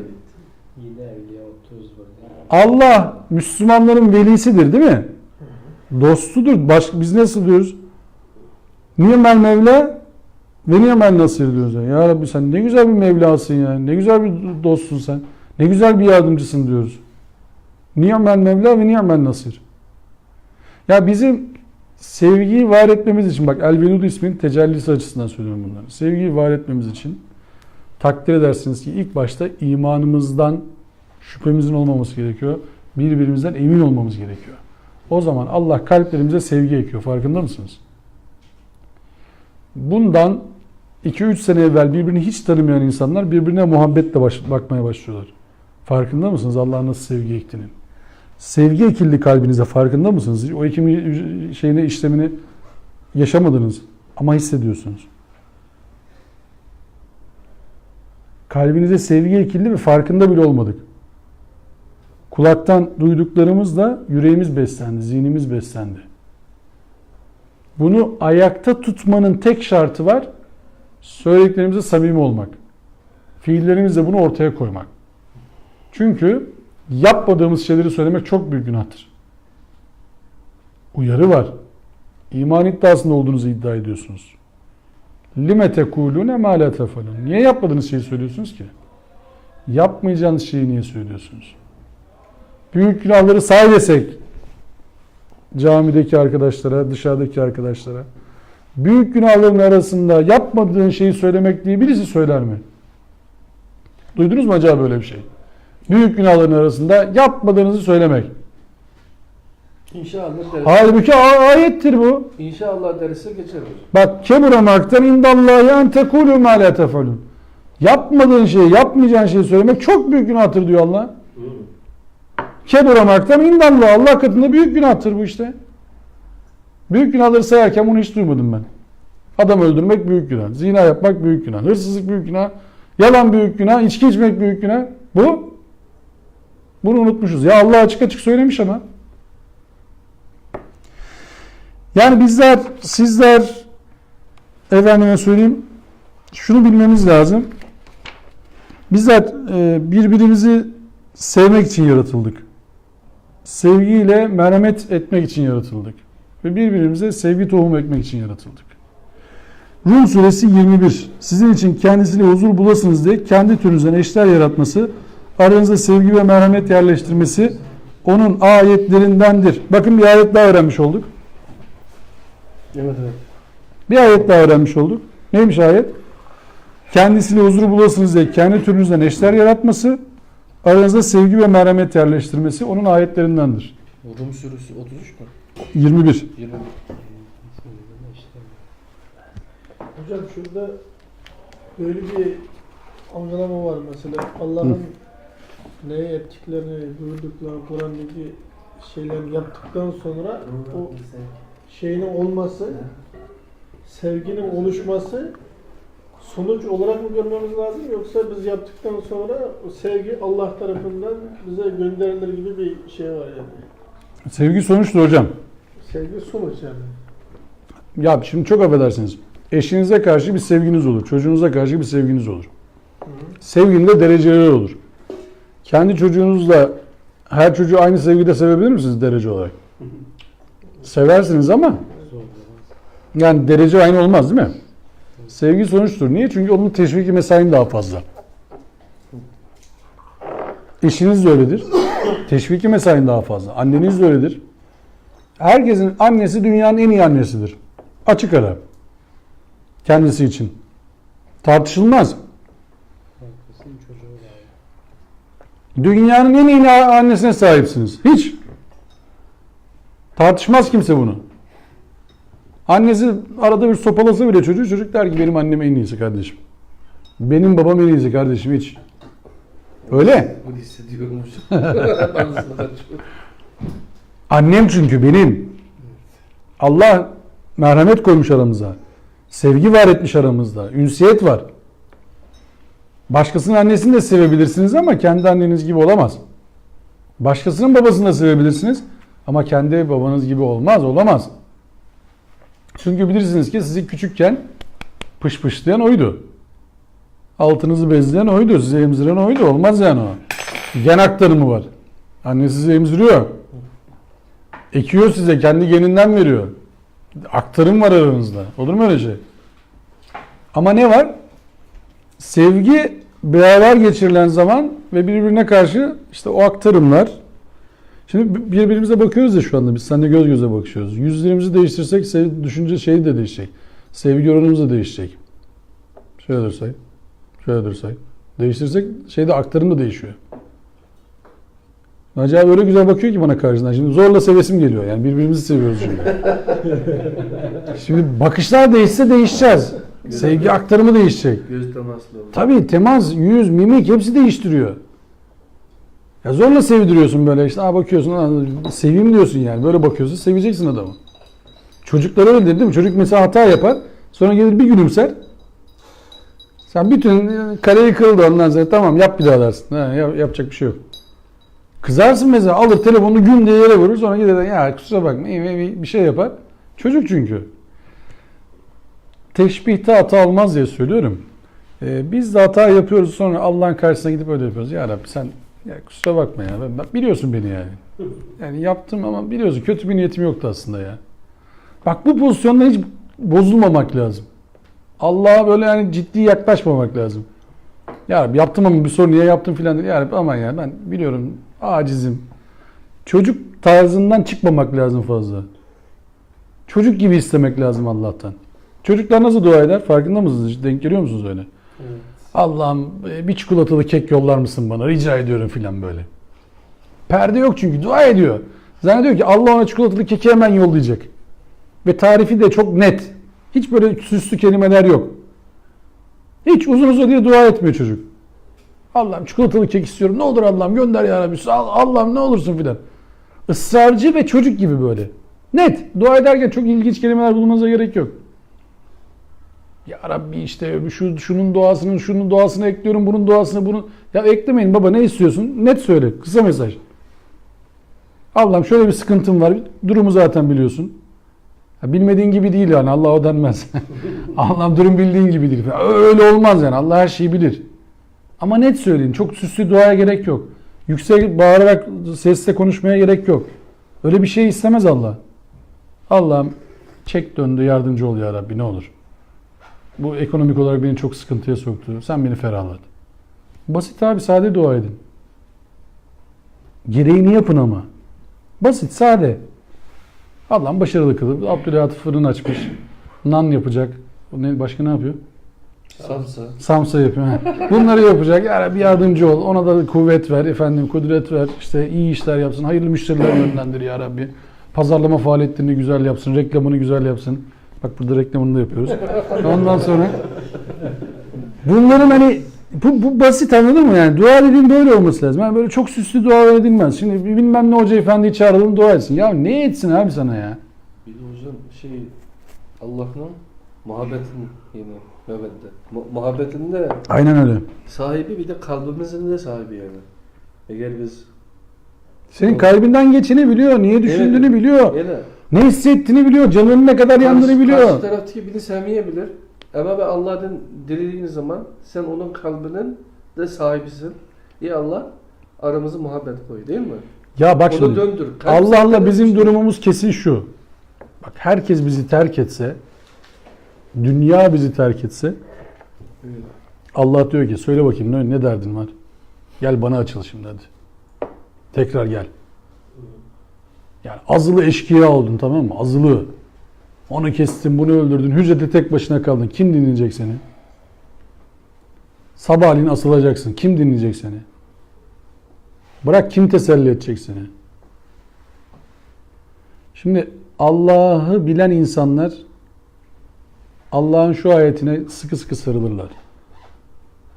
Yine evliya 30 var. Allah Müslümanların velisidir değil mi? Dostudur. Biz nasıl diyoruz? Ni'mel Mevla ve ni'mel nasir diyoruz. Ya Rabbi sen ne güzel bir Mevlasın ya. Ne güzel bir dostsun sen. Ne güzel bir yardımcısın diyoruz. Ni'mel Mevla ve ni'mel nasir. Ya bizim sevgiyi var etmemiz için bak El-Velud isminin tecellisi açısından söylüyorum bunları. Sevgiyi var etmemiz için takdir edersiniz ki ilk başta imanımızdan şüphemizin olmaması gerekiyor. Birbirimizden emin olmamız gerekiyor. O zaman Allah kalplerimize sevgi ekiyor. Farkında mısınız? Bundan 2-3 sene evvel birbirini hiç tanımayan insanlar birbirine muhabbetle bakmaya başlıyorlar. Farkında mısınız Allah'ın nasıl sevgi ektiğinin? Sevgi ekildi kalbinize, farkında mısınız? O ekim işlemini yaşamadınız ama hissediyorsunuz. Kalbinize sevgi ekildi ve farkında bile olmadık. Kulaktan duyduklarımızla yüreğimiz beslendi, zihnimiz beslendi. Bunu ayakta tutmanın tek şartı var. Söylediklerimize samimi olmak. Fiillerimizle bunu ortaya koymak. Çünkü yapmadığımız şeyleri söylemek çok büyük günahtır. Uyarı var. İman iddiasında olduğunuzu iddia ediyorsunuz. لِمَ تَكُولُونَ مَا لَا تَفَلُونَ Niye yapmadığınız şeyi söylüyorsunuz ki? Yapmayacağınız şeyi niye söylüyorsunuz? Büyük günahları say desek camideki arkadaşlara, dışarıdaki arkadaşlara, büyük günahların arasında yapmadığın şeyi söylemek diye birisi söyler mi? Duydunuz mu acaba böyle bir şey? Büyük günahların arasında yapmadığınızı söylemek. İnşallah derse, Halbuki ayettir bu. İnşallah derse geçer hocam. Bak kebura maktan indallahi en tekulu ma la tefalun. Yapmadığın şeyi, yapmayacağın şeyi söylemek çok büyük günahtır diyor Allah. Kebura maktan indallah. Allah katında büyük günahtır bu işte. Büyük günahları sayarken bunu hiç duymadım ben. Adam öldürmek büyük günah. Zina yapmak büyük günah. Hırsızlık büyük günah. Yalan büyük günah. İçki içmek büyük günah. Bu. Bunu unutmuşuz. Ya Allah açık açık söylemiş ama. Yani bizler, sizler efendime söyleyeyim şunu bilmemiz lazım. Bizler birbirimizi sevmek için yaratıldık. Sevgiyle merhamet etmek için yaratıldık. Ve birbirimize sevgi tohumu ekmek için yaratıldık. Rum suresi 21. Sizin için kendisiyle huzur bulasınız diye kendi türünüzden eşler yaratması, aranızda sevgi ve merhamet yerleştirmesi onun ayetlerindendir. Bakın bir ayet daha öğrenmiş olduk. Evet. Bir ayet daha öğrenmiş olduk. Neymiş ayet? Kendisiyle huzur bulasınız diye kendi türünüzden eşler yaratması, aranızda sevgi ve merhamet yerleştirmesi onun ayetlerindendir. Rum suresi 33 mü? 21. 20. Hocam şurada böyle bir anlama var mesela. Allah'ın neye ettiklerini, duyduklarını, Kur'an'daki şeyleri yaptıktan sonra o şeyinin olması, sevginin oluşması sonuç olarak mı görmemiz lazım, yoksa biz yaptıktan sonra o sevgi Allah tarafından bize gönderilir gibi bir şey var yani. Sevgi sonuçtur hocam. Sevgi sonuç yani. Ya şimdi çok affedersiniz. Eşinize karşı bir sevginiz olur. Çocuğunuza karşı bir sevginiz olur. Sevginin de dereceleri olur. Kendi çocuğunuzla her çocuğu aynı sevgide sevebilir misiniz derece olarak? Seversiniz ama yani derece aynı olmaz değil mi? Sevgi sonuçtur. Niye? Çünkü onun teşviki mesain daha fazla. Eşiniz de öyledir. Teşviki mesain daha fazla. Anneniz de öyledir. Herkesin annesi dünyanın en iyi annesidir. Açık ara. Kendisi için. Tartışılmaz. Dünyanın en iyi annesine sahipsiniz. Hiç. Tartışmaz kimse bunu. Annesi arada bir sopalasa bile çocuk der ki benim annem en iyisi kardeşim. Benim babam en iyisi kardeşim hiç. Öyle. Bunu hissediyorum hocam. Annem çünkü benim. Allah merhamet koymuş aramıza. Sevgi var etmiş aramızda. Ünsiyet var. Başkasının annesini de sevebilirsiniz ama kendi anneniz gibi olamaz. Başkasının babasını da sevebilirsiniz ama kendi babanız gibi olamaz. Çünkü bilirsiniz ki sizi küçükken pışpışlayan oydu. Altınızı bezleyen oydu, sizi emziren oydu. Olmaz yani o. Gen aktarımı var. Anne sizi emziriyor. Ekiyor size, kendi geninden veriyor. Aktarım var aranızda. Olur mu öyle şey? Ama ne var? Sevgi beraber geçirilen zaman ve birbirine karşı işte o aktarımlar. Şimdi birbirimize bakıyoruz ya şu anda. Biz seninle göz göze bakışıyoruz. Yüzlerimizi değiştirsek düşünce şeyi de değişecek. Sevgi oranımız da değişecek. Şöyle dursak. Şöyle dursak. Değiştirsek şeyde aktarım da değişiyor. Acaba öyle güzel bakıyor ki bana karşısından. Şimdi zorla sevesim geliyor. Yani birbirimizi seviyoruz şimdi. Şimdi bakışlar değişse değişeceğiz. Sevgi aktarımı değişecek. Göz temaslı olur. Tabii temas, yüz, mimik hepsi değiştiriyor. Ya zorla sevdiriyorsun böyle işte. Bakıyorsun, seveyim diyorsun yani. Böyle bakıyorsun, seveceksin adamı. Çocuklar öyle değil mi? Çocuk mesela hata yapar. Sonra gelir bir gülümser. Sen bütün kaleyi kırıldı ondan sonra tamam yap bir daha dersin. Yapacak bir şey yok. Kızarsın mesela, alır telefonu gün diye yere vurur, sonra gider ya kusura bakma bir şey yapar. Çocuk çünkü. Teşbihte hata olmaz diye söylüyorum. Biz de hata yapıyoruz, sonra Allah'ın karşısına gidip öyle yapıyoruz. Ya Rabbi sen ya kusura bakma ya, biliyorsun beni yani. Yani yaptım ama biliyorsun kötü bir niyetim yoktu aslında ya. Bak bu pozisyonda hiç bozulmamak lazım. Allah'a böyle yani ciddi yaklaşmamak lazım. Ya Rabbi yaptım ama bir sorun niye yaptım filan değil. Ya Rabbi aman ya ben biliyorum acizim. Çocuk tarzından çıkmamak lazım fazla. Çocuk gibi istemek lazım Allah'tan. Çocuklar nasıl dua eder? Farkında mısınız? Hiç denk geliyor musunuz öyle? Evet. Allah'ım bir çikolatalı kek yollar mısın bana? Rica ediyorum filan böyle. Perde yok çünkü dua ediyor. Zannediyor ki Allah ona çikolatalı keki hemen yollayacak. Ve tarifi de çok net. Hiç böyle süslü kelimeler yok. Hiç uzun uzun diye dua etmiyor çocuk. Allah'ım çikolatalı kek istiyorum. Ne olur Allah'ım gönder ya Rabbi. Allah'ım ne olursun filan. Israrcı ve çocuk gibi böyle. Net. Dua ederken çok ilginç kelimeler bulmanıza gerek yok. Ya Rabbi işte şunun duasını ekliyorum, bunun duasını bunu. Ya eklemeyin baba, ne istiyorsun? Net söyle. Kısa mesaj. Allah'ım şöyle bir sıkıntım var. Durumu zaten biliyorsun. Ya bilmediğin gibi değil yani. Allah o denmez. Allah'ım durum bildiğin gibi değil. Öyle olmaz yani. Allah her şeyi bilir. Ama net söyleyin. Çok süslü duaya gerek yok. Yüksek bağırarak sesle konuşmaya gerek yok. Öyle bir şey istemez Allah. Allah'ım çek döndü, yardımcı ol ya Rabbi ne olur. Bu ekonomik olarak beni çok sıkıntıya soktu. Sen beni ferahlat. Basit abi, sade dua edin. Gereğini yapın ama. Basit, sade. Allah'ım başarılı kılıp Abdülhatif fırın açmış. Nan yapacak. Başka ne yapıyor? Samsa. Samsa yapıyor. Bunları yapacak. Ya bir yardımcı ol. Ona da kuvvet ver. Efendim kudret ver. İşte iyi işler yapsın. Hayırlı müşteriler yönlendir ya Rabbi. Pazarlama faaliyetlerini güzel yapsın. Reklamını güzel yapsın. Bak burada reklamını da yapıyoruz. Ondan sonra bunların hani bu basit, anladın mı yani? Dua dediğin böyle olması lazım. Yani böyle çok süslü dua edilmez. Şimdi bilmem ne hoca efendiyi çağıralım dua etsin. Ya ne etsin abi sana ya? Bir de hocam Allah'ın muhabbetin yine Mehmet'te. Muhabbetinde Aynen öyle. sahibi, bir de kalbimizin de sahibi yani. Eğer biz Senin kalbinden geçeni biliyor. Niye düşündüğünü biliyor. yani Ne hissettiğini biliyor. Canının ne kadar yandığını biliyor. Karşı taraftaki birini sevmeyebilir. Ama ben Allah'tan dilediğin zaman sen onun kalbinin de sahibisin. Ya Allah aramızı muhabbet koy, değil mi? Ya bak Onu şimdi. döndür. Allah'la bizim durumumuz kesin şu. Bak herkes bizi terk etse, dünya bizi terk etse, Evet. Allah diyor ki söyle bakayım ne derdin var? Gel bana açıl şimdi hadi. Tekrar gel. Yani azılı eşkıya oldun, tamam mı? Azılı. Onu kestin, bunu öldürdün. Hücrede tek başına kaldın. Kim dinleyecek seni? Sabahleyin asılacaksın. Kim dinleyecek seni? Bırak, kim teselli edecek seni? Şimdi Allah'ı bilen insanlar Allah'ın şu ayetine sıkı sıkı sarılırlar.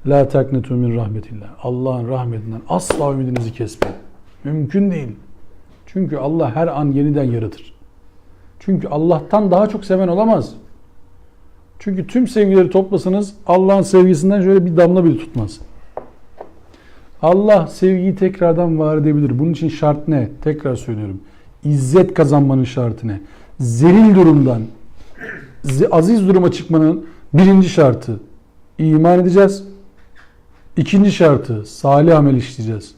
La taknetu min rahmetillah. Allah'ın rahmetinden asla ümidinizi kesmeyin. Mümkün değil. Çünkü Allah her an yeniden yaratır. Çünkü Allah'tan daha çok seven olamaz. Çünkü tüm sevgileri toplasanız Allah'ın sevgisinden şöyle bir damla bile tutmaz. Allah sevgiyi tekrardan var edebilir. Bunun için şart ne? Tekrar söylüyorum. İzzet kazanmanın şartı ne? Zelil durumdan aziz duruma çıkmanın birinci şartı iman edeceğiz. İkinci şartı salih amel işleyeceğiz.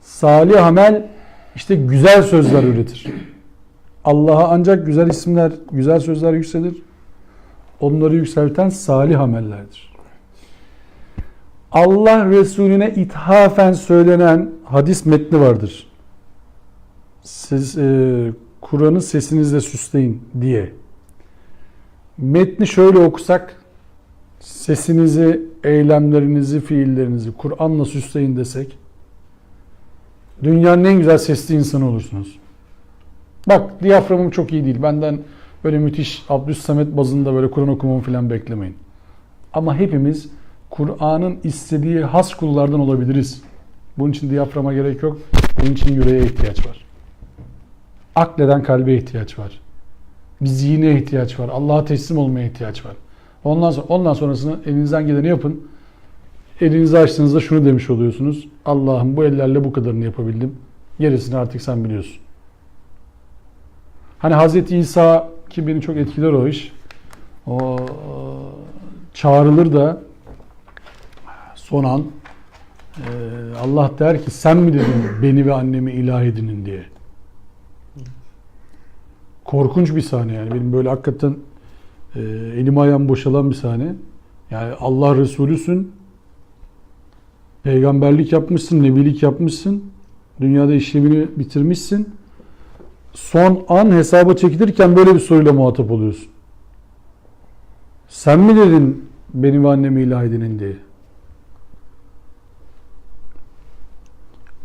Salih amel işte güzel sözler üretir. Allah'a ancak güzel isimler, güzel sözler yükselir. Onları yükselten salih amellerdir. Allah Resulüne ithafen söylenen hadis metni vardır. Siz Kur'an'ı sesinizle süsleyin diye. Metni şöyle okusak, sesinizi, eylemlerinizi, fiillerinizi Kur'an'la süsleyin desek, dünyanın en güzel sesli insanı olursunuz. Bak, diyaframım çok iyi değil. Benden böyle müthiş Abdüssamet bazında böyle Kur'an okumamı falan beklemeyin. Ama hepimiz Kur'an'ın istediği has kullardan olabiliriz. Bunun için diyaframa gerek yok. Bunun için yüreğe ihtiyaç var. Akleden kalbe ihtiyaç var. Bir zihne ihtiyaç var. Allah'a teslim olmaya ihtiyaç var. Ondan sonrasını elinizden geleni yapın. elinizi açtığınızda şunu demiş oluyorsunuz. Allah'ım bu ellerle bu kadarını yapabildim. Gerisini artık sen biliyorsun. Hani Hazreti İsa, ki beni çok etkiler o iş. O çağrılır da son an Allah der ki sen mi dedin beni ve annemi ilah edinin diye. Korkunç bir sahne yani. Benim böyle hakikaten elim ayağım boşalan bir sahne. Yani Allah Resulüsün. Peygamberlik yapmışsın, nebilik yapmışsın. Dünyada işlevini bitirmişsin. Son an hesaba çekilirken böyle bir soruyla muhatap oluyorsun. Sen mi dedin beni ve annemi ilah edinin diye.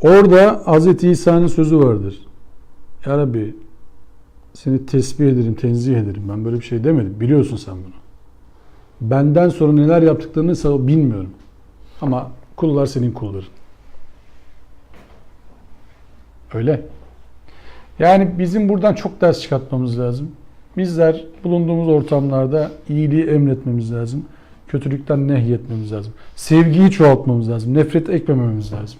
Orada Hz. İsa'nın sözü vardır. Ya Rabbi seni tesbih ederim, tenzih ederim. Ben böyle bir şey demedim. Biliyorsun sen bunu. Benden sonra neler yaptıklarını bilmiyorum. Ama kullar senin kulların. Öyle. Yani bizim buradan çok ders çıkartmamız lazım. Bizler bulunduğumuz ortamlarda iyiliği emretmemiz lazım. Kötülükten nehyetmemiz lazım. Sevgiyi çoğaltmamız lazım. Nefret ekmememiz lazım.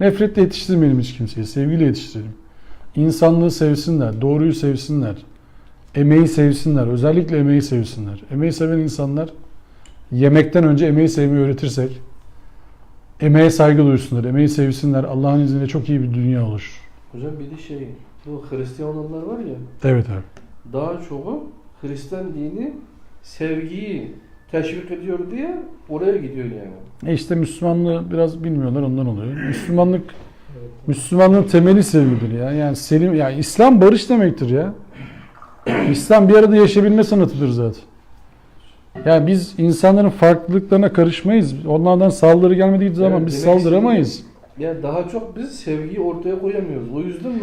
Nefretle yetiştirmeyelim hiç kimseyi. Sevgiyle yetiştirelim. İnsanlığı sevsinler. Doğruyu sevsinler. Emeği sevsinler. Özellikle emeği sevsinler. Emeği seven insanlar yemekten önce emeği sevmeyi öğretirsek emeğe saygı duysunlar. Emeği sevsinler. Allah'ın izniyle çok iyi bir dünya oluşur. Hocam bir de bu Hristiyan olanlar var ya, Evet abi. daha çoğu Hristiyan dini sevgiyi teşvik ediyor diye oraya gidiyor yani. İşte Müslümanlığı biraz bilmiyorlar, ondan oluyor. Müslümanlığın temeli sevgidir ya. Yani selim, yani İslam barış demektir ya. İslam bir arada yaşayabilme sanatıdır zaten. Yani biz insanların farklılıklarına karışmayız. Onlardan saldırı gelmediği zaman Evet, biz demek saldıramayız. Yani daha çok biz sevgiyi ortaya koyamıyoruz. O yüzden mi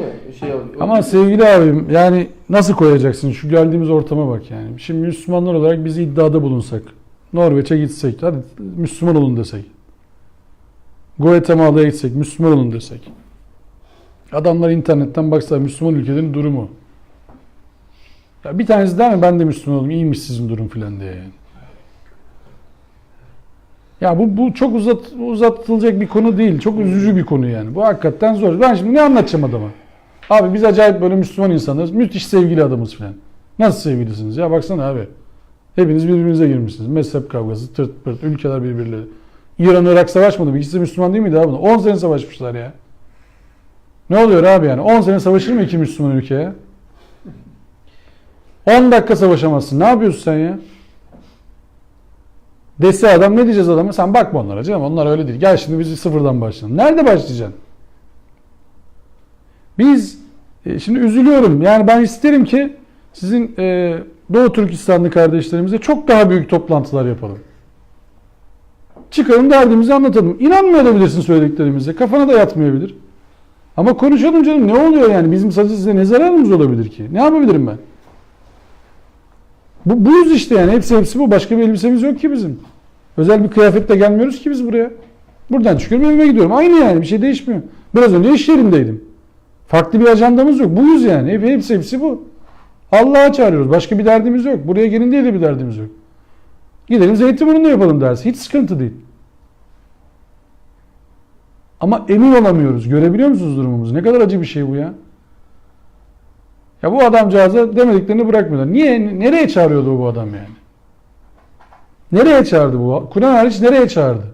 Ama sevgili abim, yani nasıl koyacaksın? Şu geldiğimiz ortama bak yani. Şimdi Müslümanlar olarak biz iddiada bulunsak, Norveç'e gitsek, hadi Müslüman olun desek. Guatemala'ya gitsek, Müslüman olun desek. Adamlar internetten baksa Müslüman ülkelerin durumu. Ya bir tanesi der mi ben de Müslüman olayım, iyiymiş sizin durum filan diye yani. Ya bu çok uzatılacak bir konu değil. Çok üzücü bir konu yani. Bu hakikaten zor. Ben şimdi ne anlatacağım adama? Abi biz acayip böyle Müslüman insanlarız. Müthiş sevgili adamız filan. Nasıl sevgilisiniz? Ya baksana abi. Hepiniz birbirinize girmişsiniz. Mezhep kavgası, tırt pırt, ülkeler birbirleri. İran, Irak savaşmadı mı? İkisi de Müslüman değil miydi abi? 10 sene savaşmışlar ya. Ne oluyor abi yani? 10 sene savaşır mı iki Müslüman ülkeye? 10 dakika savaşamazsın. Ne yapıyorsun sen ya? Dese adam, ne diyeceğiz adama? Sen bakma onlara canım. Onlar öyle değil. Gel şimdi biz sıfırdan başlayalım. Nerede başlayacaksın? Biz şimdi üzülüyorum. Yani ben isterim ki sizin Doğu Türkistanlı kardeşlerimize çok daha büyük toplantılar yapalım. Çıkalım derdimizi anlatalım. İnanmayabilirsin söylediklerimize. Kafana da yatmayabilir. Ama konuşalım canım. Ne oluyor yani? Bizim size ne zararımız olabilir ki? Ne yapabilirim ben? Buyuz işte yani. Hepsi bu. Başka bir elbisemiz yok ki bizim. Özel bir kıyafetle gelmiyoruz ki biz buraya. Buradan çıkıyorum, evime gidiyorum. Aynı yani. Bir şey değişmiyor. Biraz önce iş yerindeydim. Farklı bir ajandamız yok. Buyuz yani. Hepsi bu. Allah'a çağırıyoruz. Başka bir derdimiz yok. Buraya gelin diye de bir derdimiz yok. Gidelim Zeytinburnu'nda yapalım dersi. Hiç sıkıntı değil. Ama emin olamıyoruz. Görebiliyor musunuz durumumuzu? Ne kadar acı bir şey bu ya. Ya bu adamcağıza demediklerini bırakmıyorlar. Niye? Nereye çağırıyordu bu adam yani? Nereye çağırdı bu? Kur'an hariç nereye çağırdı?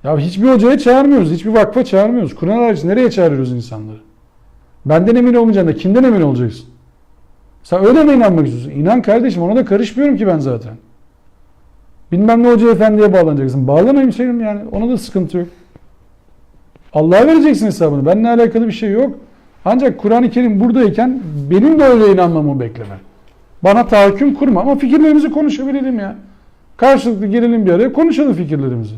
Ya hiçbir hocaya çağırmıyoruz. Hiçbir vakfa çağırmıyoruz. Kur'an hariç nereye çağırıyoruz insanları? Benden emin olmayacaksın da kimden emin olacaksın? Sen öyle mi inanmak istiyorsun? İnan kardeşim, ona da karışmıyorum ki ben zaten. Bilmem ne hoca efendiye bağlanacaksın. Bağlanayım şeyim yani. Ona da sıkıntı yok. Allah'a vereceksin hesabını. Benimle alakalı bir şey yok. Ancak Kur'an-ı Kerim buradayken benim de öyle inanmamı bekleme. Bana tahakküm kurma ama fikirlerimizi konuşabilelim ya. Karşılıklı gelelim bir araya, konuşalım fikirlerimizi.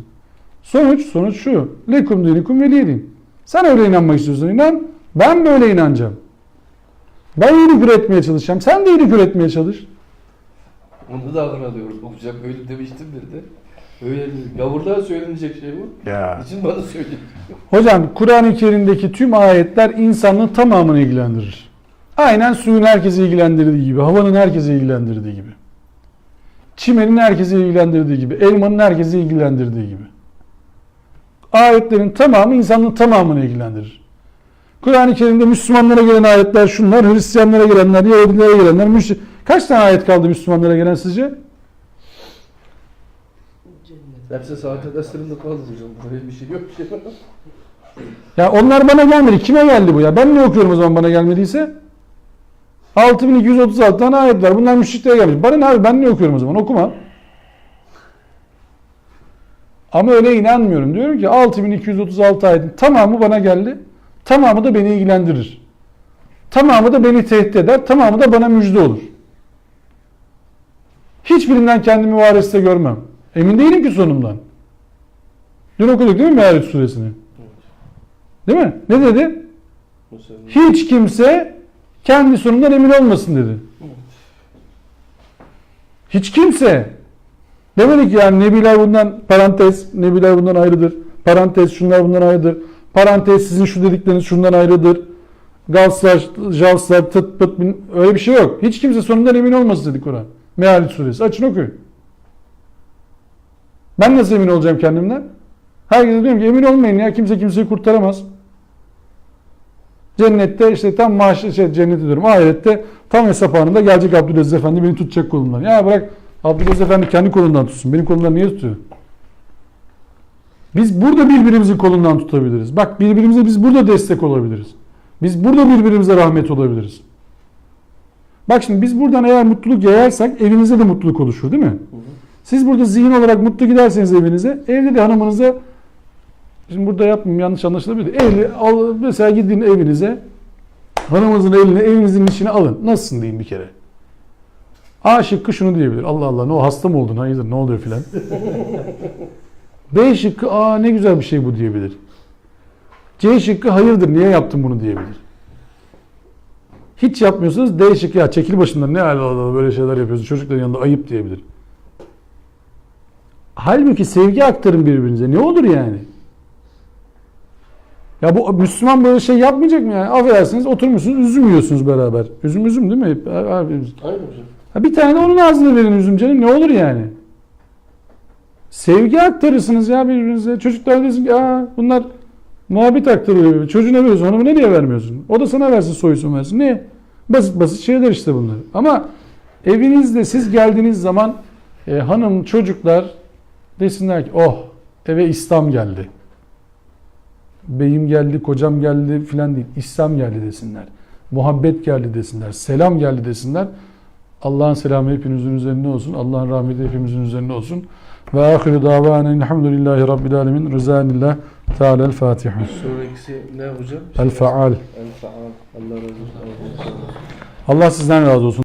Sonuç şu. Lekum dinikum veliyedin. Sen öyle inanmak istiyorsan inan. Ben böyle inanacağım. Ben iyilik üretmeye çalışacağım. Sen de iyilik üretmeye çalış. Onu da aklına diyoruz. Hocam öyle demiştimdir de. Öyle gavurluğa söylenecek şey bu. Ya. İçin bana söyleyeyim. Hocam Kur'an-ı Kerim'deki tüm ayetler insanlığın tamamını ilgilendirir. Aynen suyun herkesi ilgilendirdiği gibi, havanın herkesi ilgilendirdiği gibi. Çimenin herkesi ilgilendirdiği gibi, elmanın herkesi ilgilendirdiği gibi. Ayetlerin tamamı insanlığın tamamını ilgilendirir. Kur'an-ı Kerim'de Müslümanlara gelen ayetler şunlar, Hristiyanlara gelenler, Yahudilere gelenler, kaç tane ayet kaldı Müslümanlara gelen sizce? Hepsi saate sırrında kaldı hocam. Böyle bir şey yok ki. Ya onlar bana gelmedi. Kime geldi bu ya? Ben ne okuyorum o zaman bana gelmediyse? 6236 tane ayet var. Bunlar müşriklere gelmiş. Bana ne abi? Ben ne okuyorum o zaman? Okuma. Ama öyle inanmıyorum. Diyorum ki 6236 ayetin tamamı bana geldi. Tamamı da beni ilgilendirir. Tamamı da beni tehdit eder. Tamamı da bana müjde olur. Hiçbirinden kendimi variste görmem. Emin değilim ki sonumdan. Dün okuduk değil mi Me'arit suresini? Değil mi? Ne dedi? Hiç kimse kendi sonundan emin olmasın dedi. Hiç kimse. Demedik ki yani nebiler bundan parantez, nebiler bundan ayrıdır. Parantez şunlar bundan ayrıdır. Parantez sizin şu dedikleriniz şundan ayrıdır. Gavslar, javslar, tıt pıt öyle bir şey yok. Hiç kimse sonundan emin olmasın dedi Kur'an. Me'arit suresi. Açın okuyun. Ben nasıl emin olacağım kendimden? Herkese diyorum ki emin olmayın ya, kimse kimseyi kurtaramaz. Cennette işte tam cennette diyorum. Ahirette tam hesap anında gelecek Abdülaziz Efendi beni tutacak kolumdan. Ya bırak Abdülaziz Efendi kendi kolundan tutsun. Benim kolumdan niye tutuyor? Biz burada birbirimizin kolundan tutabiliriz. Bak birbirimize biz burada destek olabiliriz. Biz burada birbirimize rahmet olabiliriz. Bak şimdi biz buradan eğer mutluluk yayarsak evinize de mutluluk oluşur değil mi? Siz burada zihin olarak mutlu giderseniz evinize, evde de hanımınıza, şimdi burada yapmayayım yanlış anlaşılabilir. Mesela gidin evinize, hanımınızın eline, evinizin içine alın. Nasılsın deyin bir kere. A şıkkı şunu diyebilir. Allah Allah ne o hasta mı oldun? Hayırdır ne oluyor filan. B şıkkı ne güzel bir şey bu diyebilir. C şıkkı hayırdır niye yaptın bunu diyebilir. Hiç yapmıyorsanız D şıkkı ya çekil başından ne Allah böyle şeyler yapıyorsun çocukların yanında ayıp diyebilir. Halbuki sevgi aktarın birbirinize. Ne olur yani? Ya bu Müslüman böyle şey yapmayacak mı yani? Affedersiniz oturmuşsunuz üzüm yiyorsunuz beraber. Üzüm değil mi? Aynen hocam. Bir tane de onun ağzına verin üzüm canım. Ne olur yani? Sevgi aktarırsınız ya birbirinize. Çocuklar desin ki bunlar muhabbet aktarıyor. Çocuğuna veriyorsun. Hanımına niye vermiyorsun? O da sana versin soysun versin. Niye? Basit basit şeyler işte bunlar. Ama evinizde siz geldiğiniz zaman hanım çocuklar desinler ki oh eve İslam geldi. Beyim geldi, kocam geldi filan değil. İslam geldi desinler. Muhabbet geldi desinler. Selam geldi desinler. Allah'ın selamı hepinizin üzerine olsun. Allah'ın rahmeti hepimizin üzerine olsun. Ve ahiru davanen elhamdülillahi rabbil alemin. Rızanillah Teala el-Fatiha. Sonrakisi ne hocam? El-Faal. El-Faal. Allah razı olsun. Allah sizden razı olsun.